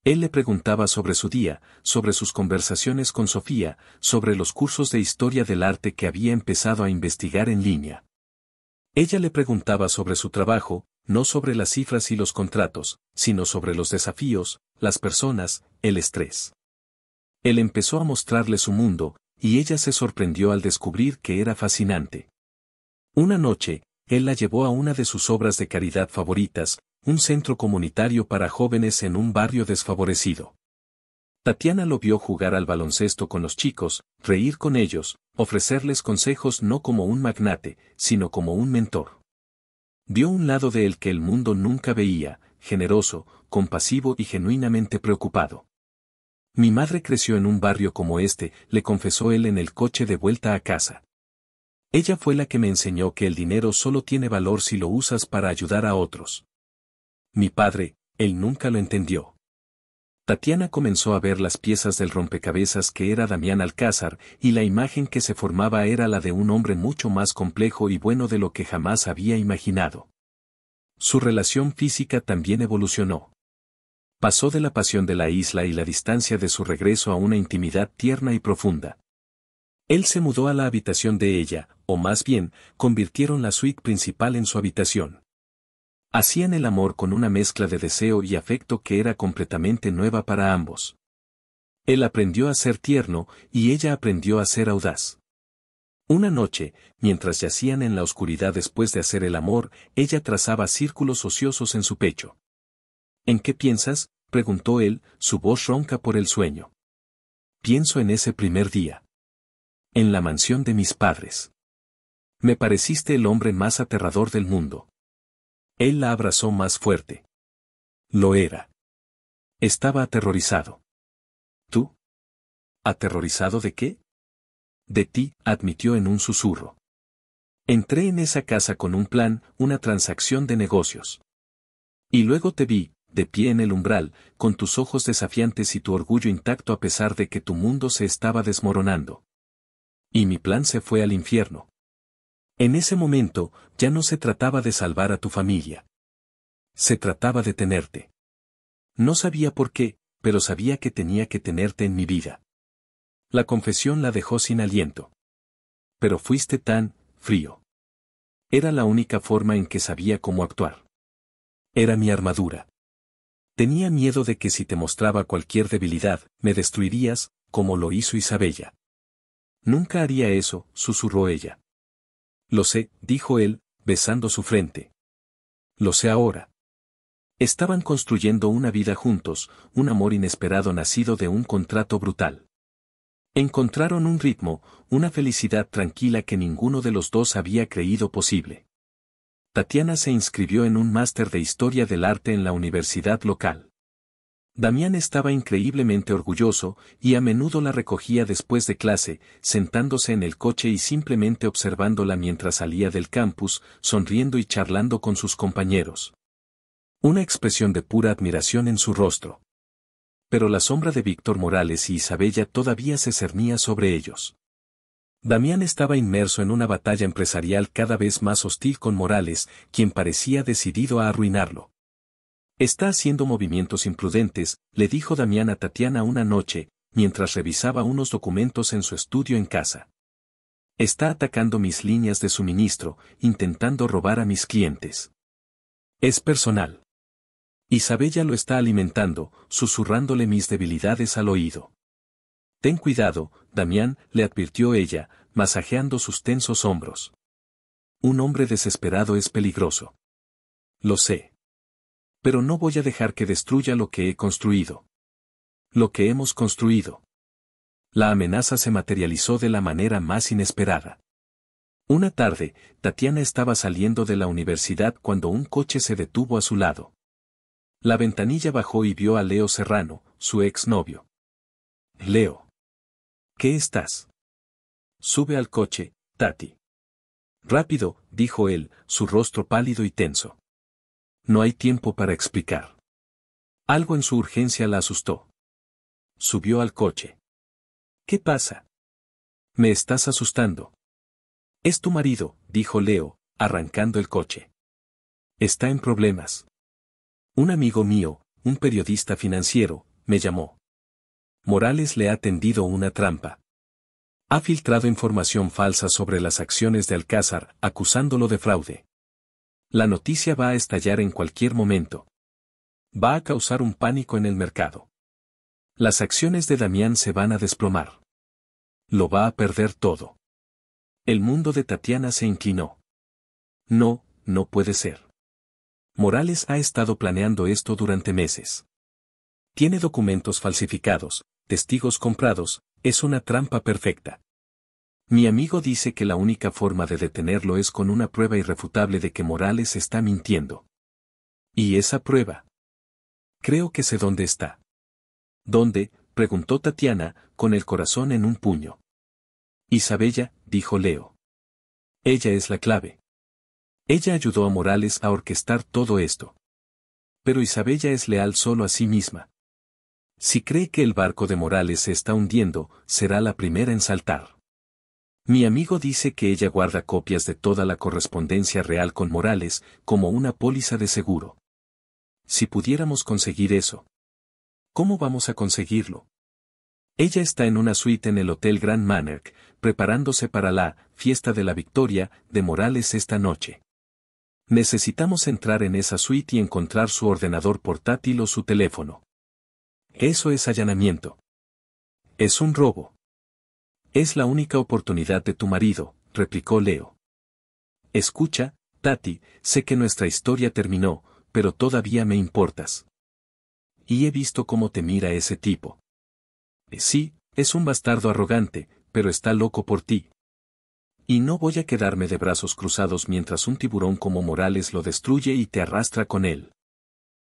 Él le preguntaba sobre su día, sobre sus conversaciones con Sofía, sobre los cursos de historia del arte que había empezado a investigar en línea. Ella le preguntaba sobre su trabajo, no sobre las cifras y los contratos, sino sobre los desafíos, las personas, el estrés. Él empezó a mostrarle su mundo, y ella se sorprendió al descubrir que era fascinante. Una noche, él la llevó a una de sus obras de caridad favoritas, un centro comunitario para jóvenes en un barrio desfavorecido. Tatiana lo vio jugar al baloncesto con los chicos, reír con ellos, ofrecerles consejos no como un magnate, sino como un mentor. Vio un lado de él que el mundo nunca veía, generoso, compasivo y genuinamente preocupado. Mi madre creció en un barrio como este, le confesó él en el coche de vuelta a casa. Ella fue la que me enseñó que el dinero solo tiene valor si lo usas para ayudar a otros. Mi padre, él nunca lo entendió. Tatiana comenzó a ver las piezas del rompecabezas que era Damián Alcázar, y la imagen que se formaba era la de un hombre mucho más complejo y bueno de lo que jamás había imaginado. Su relación física también evolucionó. Pasó de la pasión de la isla y la distancia de su regreso a una intimidad tierna y profunda. Él se mudó a la habitación de ella, o más bien, convirtieron la suite principal en su habitación. Hacían el amor con una mezcla de deseo y afecto que era completamente nueva para ambos. Él aprendió a ser tierno, y ella aprendió a ser audaz. Una noche, mientras yacían en la oscuridad después de hacer el amor, ella trazaba círculos ociosos en su pecho. ¿En qué piensas?, preguntó él, su voz ronca por el sueño. Pienso en ese primer día. En la mansión de mis padres. Me pareciste el hombre más aterrador del mundo. Él la abrazó más fuerte. Lo era. Estaba aterrorizado. ¿Tú? ¿Aterrorizado de qué? De ti, admitió en un susurro. Entré en esa casa con un plan, una transacción de negocios. Y luego te vi, de pie en el umbral, con tus ojos desafiantes y tu orgullo intacto a pesar de que tu mundo se estaba desmoronando. Y mi plan se fue al infierno. En ese momento, ya no se trataba de salvar a tu familia. Se trataba de tenerte. No sabía por qué, pero sabía que tenía que tenerte en mi vida. La confesión la dejó sin aliento. Pero fuiste tan frío. Era la única forma en que sabía cómo actuar. Era mi armadura. Tenía miedo de que si te mostraba cualquier debilidad, me destruirías, como lo hizo Isabella. Nunca haría eso, susurró ella. Lo sé, dijo él, besando su frente. Lo sé ahora. Estaban construyendo una vida juntos, un amor inesperado nacido de un contrato brutal. Encontraron un ritmo, una felicidad tranquila que ninguno de los dos había creído posible. Tatiana se inscribió en un máster de Historia del Arte en la universidad local. Damián estaba increíblemente orgulloso, y a menudo la recogía después de clase, sentándose en el coche y simplemente observándola mientras salía del campus, sonriendo y charlando con sus compañeros. Una expresión de pura admiración en su rostro. Pero la sombra de Víctor Morales y Isabella todavía se cernía sobre ellos. Damián estaba inmerso en una batalla empresarial cada vez más hostil con Morales, quien parecía decidido a arruinarlo. Está haciendo movimientos imprudentes, le dijo Damián a Tatiana una noche, mientras revisaba unos documentos en su estudio en casa. Está atacando mis líneas de suministro, intentando robar a mis clientes. Es personal. Isabella lo está alimentando, susurrándole mis debilidades al oído. Ten cuidado, Damián, le advirtió ella, masajeando sus tensos hombros. Un hombre desesperado es peligroso. Lo sé. Pero no voy a dejar que destruya lo que he construido. Lo que hemos construido. La amenaza se materializó de la manera más inesperada. Una tarde, Tatiana estaba saliendo de la universidad cuando un coche se detuvo a su lado. La ventanilla bajó y vio a Leo Serrano, su exnovio. Leo. ¿Qué estás? Sube al coche, Tati. Rápido, dijo él, su rostro pálido y tenso. No hay tiempo para explicar. Algo en su urgencia la asustó. Subió al coche. ¿Qué pasa? Me estás asustando. Es tu marido, dijo Leo, arrancando el coche. Está en problemas. Un amigo mío, un periodista financiero, me llamó. Morales le ha tendido una trampa. Ha filtrado información falsa sobre las acciones de Alcázar, acusándolo de fraude. La noticia va a estallar en cualquier momento. Va a causar un pánico en el mercado. Las acciones de Damián se van a desplomar. Lo va a perder todo. El mundo de Tatiana se inclinó. No, no puede ser. Morales ha estado planeando esto durante meses. Tiene documentos falsificados, testigos comprados, es una trampa perfecta. Mi amigo dice que la única forma de detenerlo es con una prueba irrefutable de que Morales está mintiendo. ¿Y esa prueba? Creo que sé dónde está. ¿Dónde?, preguntó Tatiana, con el corazón en un puño. Isabella, dijo Leo. Ella es la clave. Ella ayudó a Morales a orquestar todo esto. Pero Isabella es leal solo a sí misma. Si cree que el barco de Morales se está hundiendo, será la primera en saltar. Mi amigo dice que ella guarda copias de toda la correspondencia real con Morales, como una póliza de seguro. Si pudiéramos conseguir eso. ¿Cómo vamos a conseguirlo? Ella está en una suite en el Hotel Grand Monarch, preparándose para la fiesta de la victoria de Morales esta noche. Necesitamos entrar en esa suite y encontrar su ordenador portátil o su teléfono. Eso es allanamiento. Es un robo. Es la única oportunidad de tu marido, replicó Leo. Escucha, Tati, sé que nuestra historia terminó, pero todavía me importas. Y he visto cómo te mira ese tipo. Sí, es un bastardo arrogante, pero está loco por ti. Y no voy a quedarme de brazos cruzados mientras un tiburón como Morales lo destruye y te arrastra con él.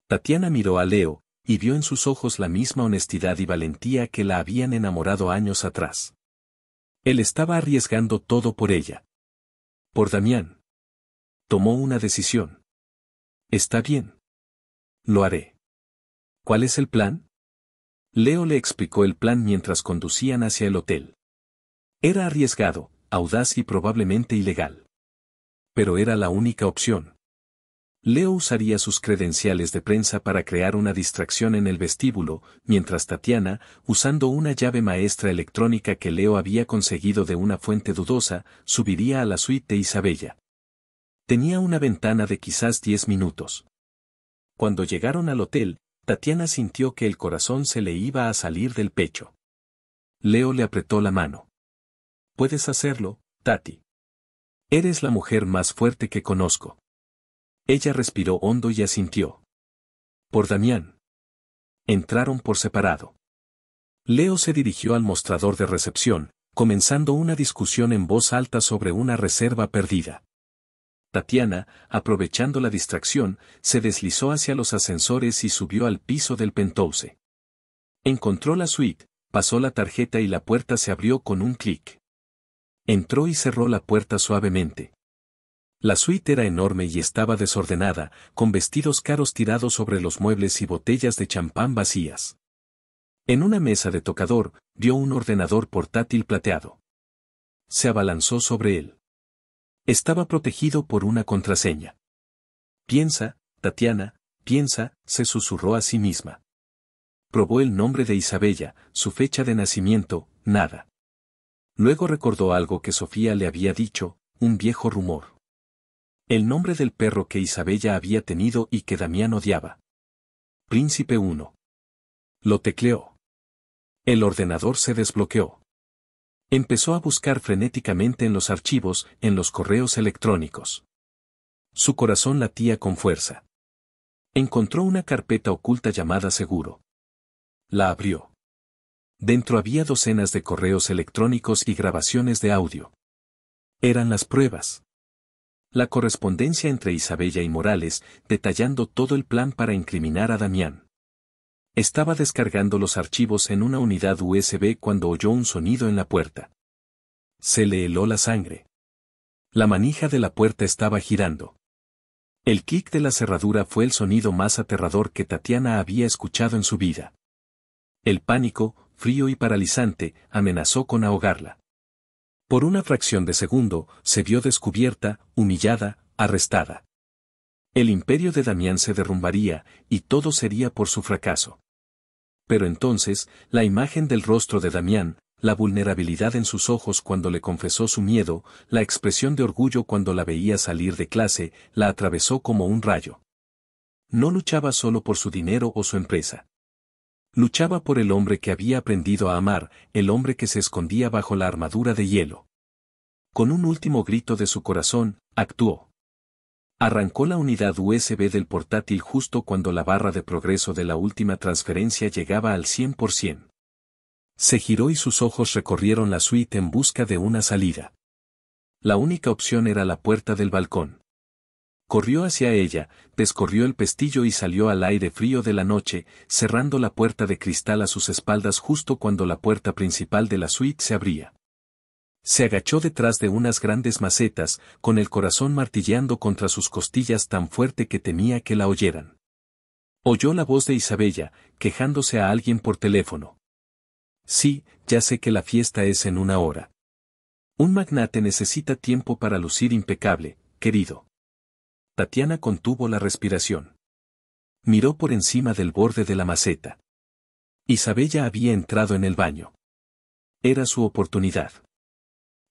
Tatiana miró a Leo, y vio en sus ojos la misma honestidad y valentía que la habían enamorado años atrás. Él estaba arriesgando todo por ella. Por Damián. Tomó una decisión. Está bien. Lo haré. ¿Cuál es el plan? Leo le explicó el plan mientras conducían hacia el hotel. Era arriesgado, audaz y probablemente ilegal. Pero era la única opción. Leo usaría sus credenciales de prensa para crear una distracción en el vestíbulo, mientras Tatiana, usando una llave maestra electrónica que Leo había conseguido de una fuente dudosa, subiría a la suite de Isabella. Tenía una ventana de quizás 10 minutos. Cuando llegaron al hotel, Tatiana sintió que el corazón se le iba a salir del pecho. Leo le apretó la mano. Puedes hacerlo, Tati. Eres la mujer más fuerte que conozco. Ella respiró hondo y asintió. Por Damián. Entraron por separado. Leo se dirigió al mostrador de recepción, comenzando una discusión en voz alta sobre una reserva perdida. Tatiana, aprovechando la distracción, se deslizó hacia los ascensores y subió al piso del penthouse. Encontró la suite, pasó la tarjeta y la puerta se abrió con un clic. Entró y cerró la puerta suavemente. La suite era enorme y estaba desordenada, con vestidos caros tirados sobre los muebles y botellas de champán vacías. En una mesa de tocador, vio un ordenador portátil plateado. Se abalanzó sobre él. Estaba protegido por una contraseña. Piensa, Tatiana, piensa, se susurró a sí misma. Probó el nombre de Isabella, su fecha de nacimiento, nada. Luego recordó algo que Sofía le había dicho, un viejo rumor. El nombre del perro que Isabella había tenido y que Damián odiaba. Príncipe 1. Lo tecleó. El ordenador se desbloqueó. Empezó a buscar frenéticamente en los archivos, en los correos electrónicos. Su corazón latía con fuerza. Encontró una carpeta oculta llamada Seguro. La abrió. Dentro había docenas de correos electrónicos y grabaciones de audio. Eran las pruebas. La correspondencia entre Isabella y Morales, detallando todo el plan para incriminar a Damián. Estaba descargando los archivos en una unidad USB cuando oyó un sonido en la puerta. Se le heló la sangre. La manija de la puerta estaba girando. El clic de la cerradura fue el sonido más aterrador que Tatiana había escuchado en su vida. El pánico, frío y paralizante, amenazó con ahogarla. Por una fracción de segundo, se vio descubierta, humillada, arrestada. El imperio de Damián se derrumbaría, y todo sería por su fracaso. Pero entonces, la imagen del rostro de Damián, la vulnerabilidad en sus ojos cuando le confesó su miedo, la expresión de orgullo cuando la veía salir de clase, la atravesó como un rayo. No luchaba solo por su dinero o su empresa. Luchaba por el hombre que había aprendido a amar, el hombre que se escondía bajo la armadura de hielo. Con un último grito de su corazón, actuó. Arrancó la unidad USB del portátil justo cuando la barra de progreso de la última transferencia llegaba al 100%. Se giró y sus ojos recorrieron la suite en busca de una salida. La única opción era la puerta del balcón. Corrió hacia ella, descorrió el pestillo y salió al aire frío de la noche, cerrando la puerta de cristal a sus espaldas justo cuando la puerta principal de la suite se abría. Se agachó detrás de unas grandes macetas, con el corazón martilleando contra sus costillas tan fuerte que temía que la oyeran. Oyó la voz de Isabella, quejándose a alguien por teléfono. Sí, ya sé que la fiesta es en una hora. Un magnate necesita tiempo para lucir impecable, querido. Tatiana contuvo la respiración. Miró por encima del borde de la maceta. Isabella había entrado en el baño. Era su oportunidad.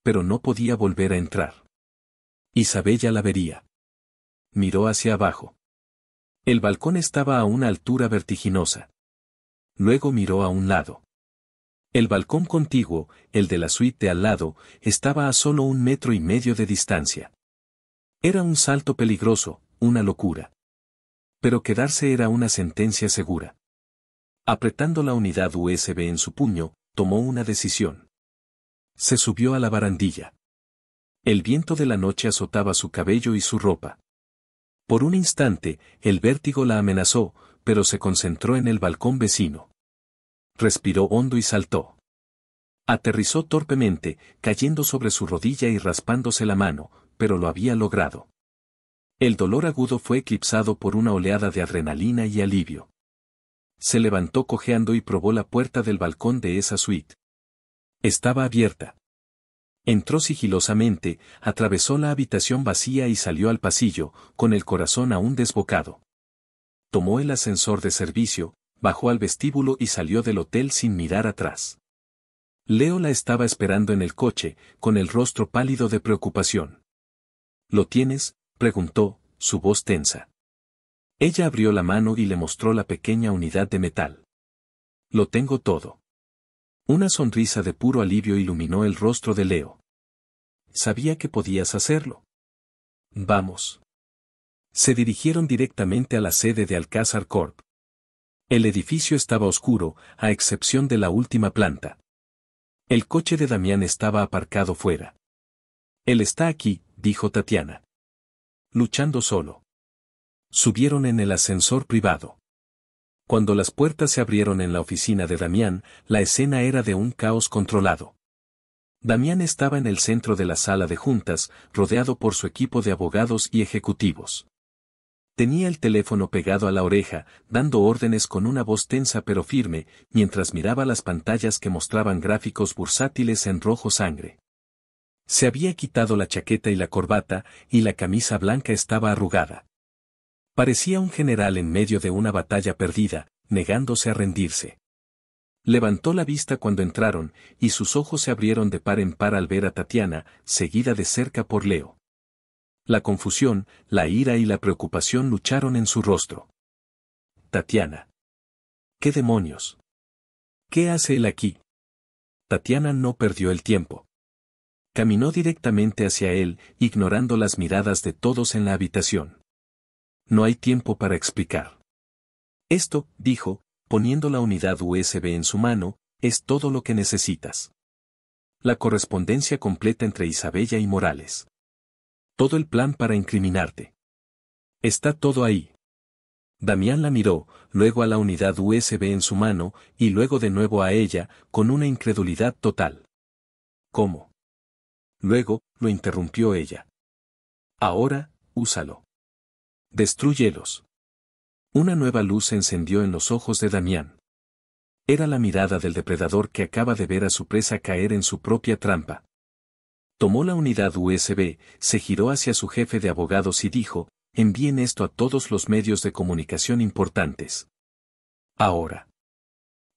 Pero no podía volver a entrar. Isabella la vería. Miró hacia abajo. El balcón estaba a una altura vertiginosa. Luego miró a un lado. El balcón contiguo, el de la suite de al lado, estaba a solo 1,5 metros de distancia. Era un salto peligroso, una locura. Pero quedarse era una sentencia segura. Apretando la unidad USB en su puño, tomó una decisión. Se subió a la barandilla. El viento de la noche azotaba su cabello y su ropa. Por un instante, el vértigo la amenazó, pero se concentró en el balcón vecino. Respiró hondo y saltó. Aterrizó torpemente, cayendo sobre su rodilla y raspándose la mano, pero lo había logrado. El dolor agudo fue eclipsado por una oleada de adrenalina y alivio. Se levantó cojeando y probó la puerta del balcón de esa suite. Estaba abierta. Entró sigilosamente, atravesó la habitación vacía y salió al pasillo, con el corazón aún desbocado. Tomó el ascensor de servicio, bajó al vestíbulo y salió del hotel sin mirar atrás. Leo la estaba esperando en el coche, con el rostro pálido de preocupación. ¿Lo tienes?, preguntó, su voz tensa. Ella abrió la mano y le mostró la pequeña unidad de metal. Lo tengo todo. Una sonrisa de puro alivio iluminó el rostro de Leo. Sabía que podías hacerlo. Vamos. Se dirigieron directamente a la sede de Alcázar Corp. El edificio estaba oscuro, a excepción de la última planta. El coche de Damián estaba aparcado fuera. Él está aquí, dijo Tatiana. Luchando solo. Subieron en el ascensor privado. Cuando las puertas se abrieron en la oficina de Damián, la escena era de un caos controlado. Damián estaba en el centro de la sala de juntas, rodeado por su equipo de abogados y ejecutivos. Tenía el teléfono pegado a la oreja, dando órdenes con una voz tensa pero firme, mientras miraba las pantallas que mostraban gráficos bursátiles en rojo sangre. Se había quitado la chaqueta y la corbata, y la camisa blanca estaba arrugada. Parecía un general en medio de una batalla perdida, negándose a rendirse. Levantó la vista cuando entraron, y sus ojos se abrieron de par en par al ver a Tatiana, seguida de cerca por Leo. La confusión, la ira y la preocupación lucharon en su rostro. Tatiana. ¿Qué demonios? ¿Qué hace él aquí? Tatiana no perdió el tiempo. Caminó directamente hacia él, ignorando las miradas de todos en la habitación. No hay tiempo para explicar. Esto, dijo, poniendo la unidad USB en su mano, es todo lo que necesitas. La correspondencia completa entre Isabella y Morales. Todo el plan para incriminarte. Está todo ahí. Damián la miró, luego a la unidad USB en su mano, y luego de nuevo a ella, con una incredulidad total. ¿Cómo? Luego, lo interrumpió ella. Ahora, úsalo. Destrúyelos. Una nueva luz se encendió en los ojos de Damián. Era la mirada del depredador que acaba de ver a su presa caer en su propia trampa. Tomó la unidad USB, se giró hacia su jefe de abogados y dijo, envíen esto a todos los medios de comunicación importantes. Ahora.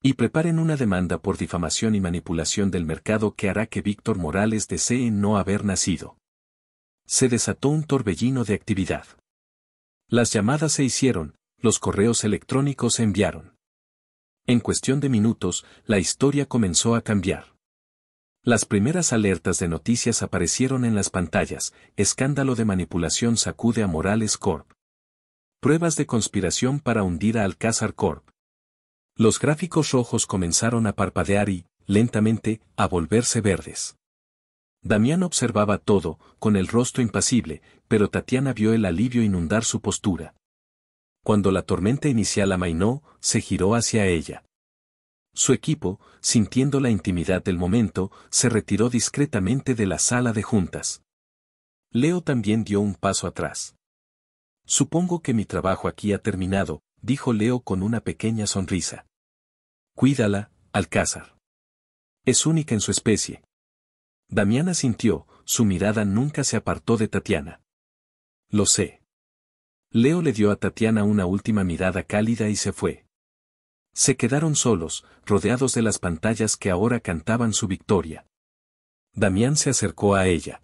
Y preparen una demanda por difamación y manipulación del mercado que hará que Víctor Morales desee no haber nacido. Se desató un torbellino de actividad. Las llamadas se hicieron, los correos electrónicos se enviaron. En cuestión de minutos, la historia comenzó a cambiar. Las primeras alertas de noticias aparecieron en las pantallas, escándalo de manipulación sacude a Morales Corp. Pruebas de conspiración para hundir a Alcázar Corp. Los gráficos rojos comenzaron a parpadear y, lentamente, a volverse verdes. Damián observaba todo, con el rostro impasible, pero Tatiana vio el alivio inundar su postura. Cuando la tormenta inicial amainó, se giró hacia ella. Su equipo, sintiendo la intimidad del momento, se retiró discretamente de la sala de juntas. Leo también dio un paso atrás. Supongo que mi trabajo aquí ha terminado, dijo Leo con una pequeña sonrisa. Cuídala, Alcázar. Es única en su especie. Damián asintió, su mirada nunca se apartó de Tatiana. Lo sé. Leo le dio a Tatiana una última mirada cálida y se fue. Se quedaron solos, rodeados de las pantallas que ahora cantaban su victoria. Damián se acercó a ella.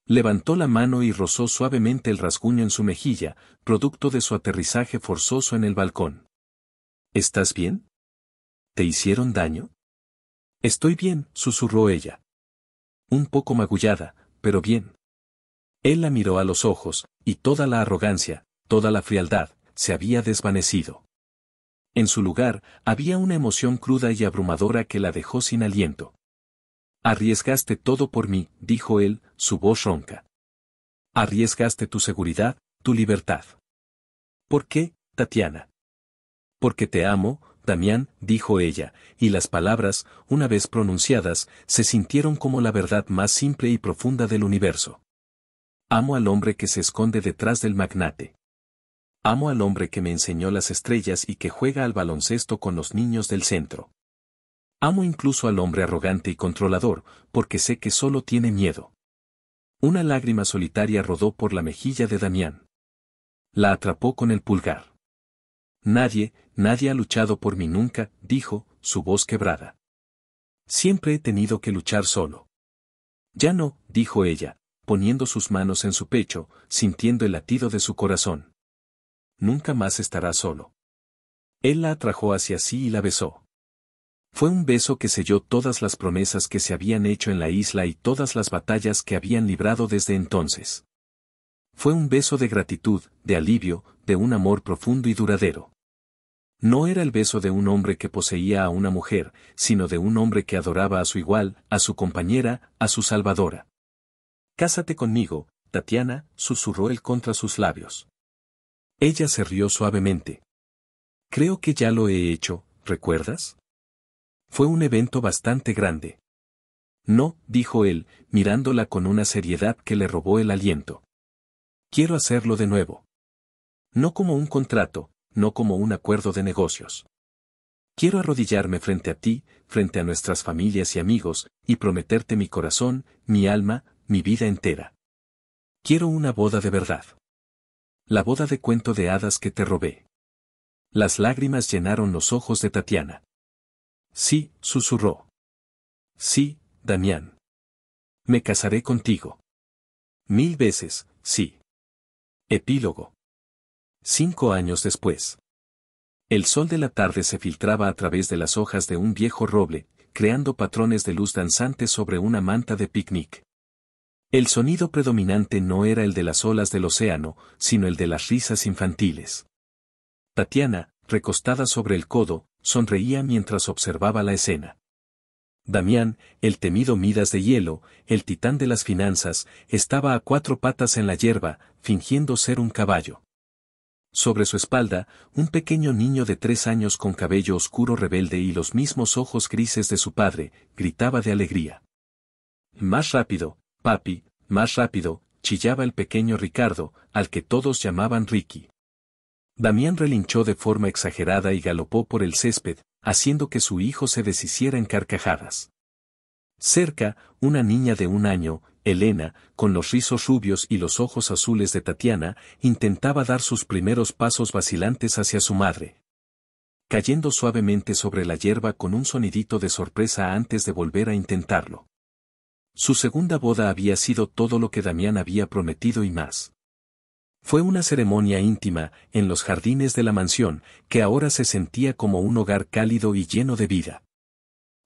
Levantó la mano y rozó suavemente el rasguño en su mejilla, producto de su aterrizaje forzoso en el balcón. ¿Estás bien? ¿Te hicieron daño? Estoy bien, susurró ella. Un poco magullada, pero bien. Él la miró a los ojos, y toda la arrogancia, toda la frialdad, se había desvanecido. En su lugar, había una emoción cruda y abrumadora que la dejó sin aliento. Arriesgaste todo por mí, dijo él, su voz ronca. Arriesgaste tu seguridad, tu libertad. ¿Por qué, Tatiana? Porque te amo, Damián, dijo ella, y las palabras, una vez pronunciadas, se sintieron como la verdad más simple y profunda del universo. Amo al hombre que se esconde detrás del magnate. Amo al hombre que me enseñó las estrellas y que juega al baloncesto con los niños del centro. Amo incluso al hombre arrogante y controlador, porque sé que solo tiene miedo. Una lágrima solitaria rodó por la mejilla de Damián. La atrapó con el pulgar. Nadie ha luchado por mí nunca, dijo, su voz quebrada. Siempre he tenido que luchar solo. Ya no, dijo ella, poniendo sus manos en su pecho, sintiendo el latido de su corazón. Nunca más estará solo. Él la atrajo hacia sí y la besó. Fue un beso que selló todas las promesas que se habían hecho en la isla y todas las batallas que habían librado desde entonces. Fue un beso de gratitud, de alivio, de un amor profundo y duradero. No era el beso de un hombre que poseía a una mujer, sino de un hombre que adoraba a su igual, a su compañera, a su salvadora. «Cásate conmigo, Tatiana», susurró él contra sus labios. Ella se rió suavemente. «Creo que ya lo he hecho, ¿recuerdas? Fue un evento bastante grande». «No», dijo él, mirándola con una seriedad que le robó el aliento. «Quiero hacerlo de nuevo. No como un contrato, no como un acuerdo de negocios. Quiero arrodillarme frente a ti, frente a nuestras familias y amigos, y prometerte mi corazón, mi alma, mi vida entera. Quiero una boda de verdad. La boda de cuento de hadas que te robé». Las lágrimas llenaron los ojos de Tatiana. «Sí», susurró. «Sí, Damián. Me casaré contigo. 1000 veces, sí». Epílogo. 5 años después. El sol de la tarde se filtraba a través de las hojas de un viejo roble, creando patrones de luz danzantes sobre una manta de picnic. El sonido predominante no era el de las olas del océano, sino el de las risas infantiles. Tatiana, recostada sobre el codo, sonreía mientras observaba la escena. Damián, el temido Midas de hielo, el titán de las finanzas, estaba a 4 patas en la hierba, fingiendo ser un caballo. Sobre su espalda, un pequeño niño de 3 años con cabello oscuro rebelde y los mismos ojos grises de su padre, gritaba de alegría. «Más rápido, papi, más rápido», chillaba el pequeño Ricardo, al que todos llamaban Ricky. Damián relinchó de forma exagerada y galopó por el césped, haciendo que su hijo se deshiciera en carcajadas. Cerca, una niña de 1 año, Elena, con los rizos rubios y los ojos azules de Tatiana, intentaba dar sus primeros pasos vacilantes hacia su madre. Cayendo suavemente sobre la hierba con un sonidito de sorpresa antes de volver a intentarlo. Su segunda boda había sido todo lo que Damián había prometido y más. Fue una ceremonia íntima, en los jardines de la mansión, que ahora se sentía como un hogar cálido y lleno de vida.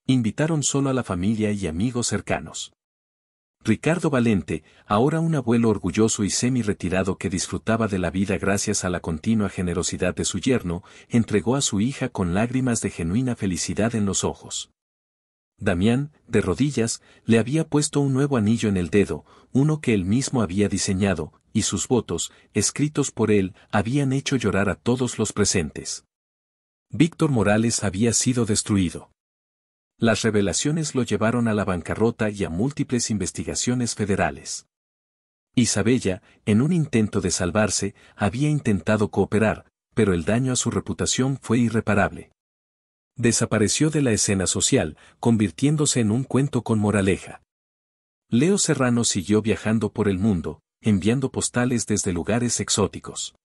Invitaron solo a la familia y amigos cercanos. Ricardo Valente, ahora un abuelo orgulloso y semi-retirado que disfrutaba de la vida gracias a la continua generosidad de su yerno, entregó a su hija con lágrimas de genuina felicidad en los ojos. Damián, de rodillas, le había puesto un nuevo anillo en el dedo, uno que él mismo había diseñado, y sus votos, escritos por él, habían hecho llorar a todos los presentes. Víctor Morales había sido destruido. Las revelaciones lo llevaron a la bancarrota y a múltiples investigaciones federales. Isabella, en un intento de salvarse, había intentado cooperar, pero el daño a su reputación fue irreparable. Desapareció de la escena social, convirtiéndose en un cuento con moraleja. Leo Serrano siguió viajando por el mundo, enviando postales desde lugares exóticos.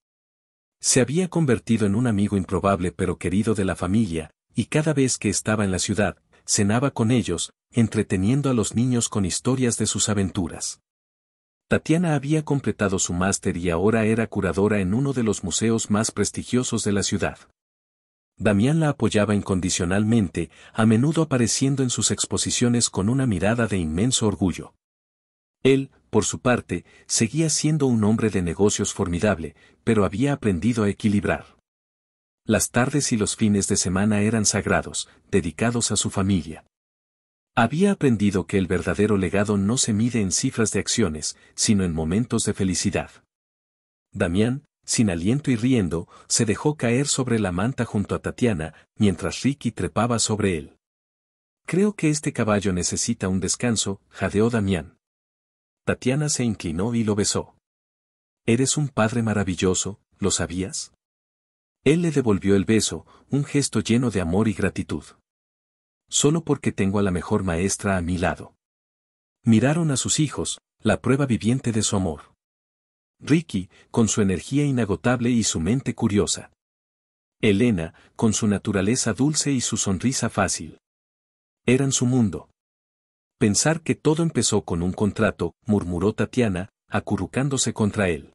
Se había convertido en un amigo improbable pero querido de la familia, y cada vez que estaba en la ciudad, cenaba con ellos, entreteniendo a los niños con historias de sus aventuras. Tatiana había completado su máster y ahora era curadora en uno de los museos más prestigiosos de la ciudad. Damián la apoyaba incondicionalmente, a menudo apareciendo en sus exposiciones con una mirada de inmenso orgullo. Él, por su parte, seguía siendo un hombre de negocios formidable, pero había aprendido a equilibrar. Las tardes y los fines de semana eran sagrados, dedicados a su familia. Había aprendido que el verdadero legado no se mide en cifras de acciones, sino en momentos de felicidad. Damián, sin aliento y riendo, se dejó caer sobre la manta junto a Tatiana, mientras Ricky trepaba sobre él. «Creo que este caballo necesita un descanso», jadeó Damián. Tatiana se inclinó y lo besó. «Eres un padre maravilloso, ¿lo sabías?». Él le devolvió el beso, un gesto lleno de amor y gratitud. «Solo porque tengo a la mejor maestra a mi lado». Miraron a sus hijos, la prueba viviente de su amor. Ricky, con su energía inagotable y su mente curiosa. Elena, con su naturaleza dulce y su sonrisa fácil. Eran su mundo. «Pensar que todo empezó con un contrato», murmuró Tatiana, acurrucándose contra él.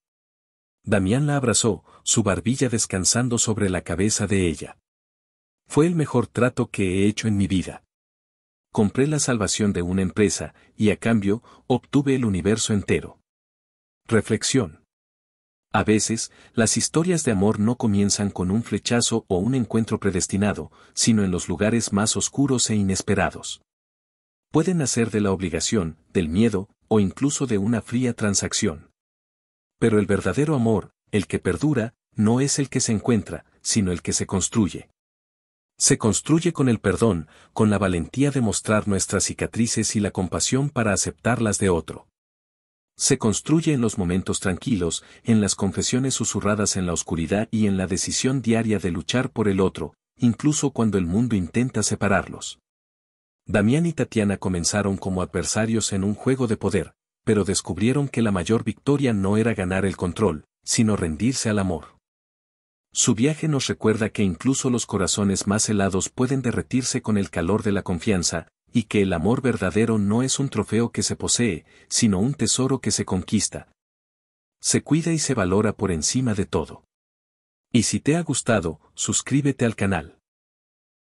Damián la abrazó, su barbilla descansando sobre la cabeza de ella. «Fue el mejor trato que he hecho en mi vida. Compré la salvación de una empresa, y a cambio, obtuve el universo entero». Reflexión. A veces, las historias de amor no comienzan con un flechazo o un encuentro predestinado, sino en los lugares más oscuros e inesperados. Pueden nacer de la obligación, del miedo, o incluso de una fría transacción. Pero el verdadero amor, el que perdura, no es el que se encuentra, sino el que se construye. Se construye con el perdón, con la valentía de mostrar nuestras cicatrices y la compasión para aceptarlas de otro. Se construye en los momentos tranquilos, en las confesiones susurradas en la oscuridad y en la decisión diaria de luchar por el otro, incluso cuando el mundo intenta separarlos. Damián y Tatiana comenzaron como adversarios en un juego de poder, pero descubrieron que la mayor victoria no era ganar el control, sino rendirse al amor. Su viaje nos recuerda que incluso los corazones más helados pueden derretirse con el calor de la confianza, y que el amor verdadero no es un trofeo que se posee, sino un tesoro que se conquista. Se cuida y se valora por encima de todo. Y si te ha gustado, suscríbete al canal.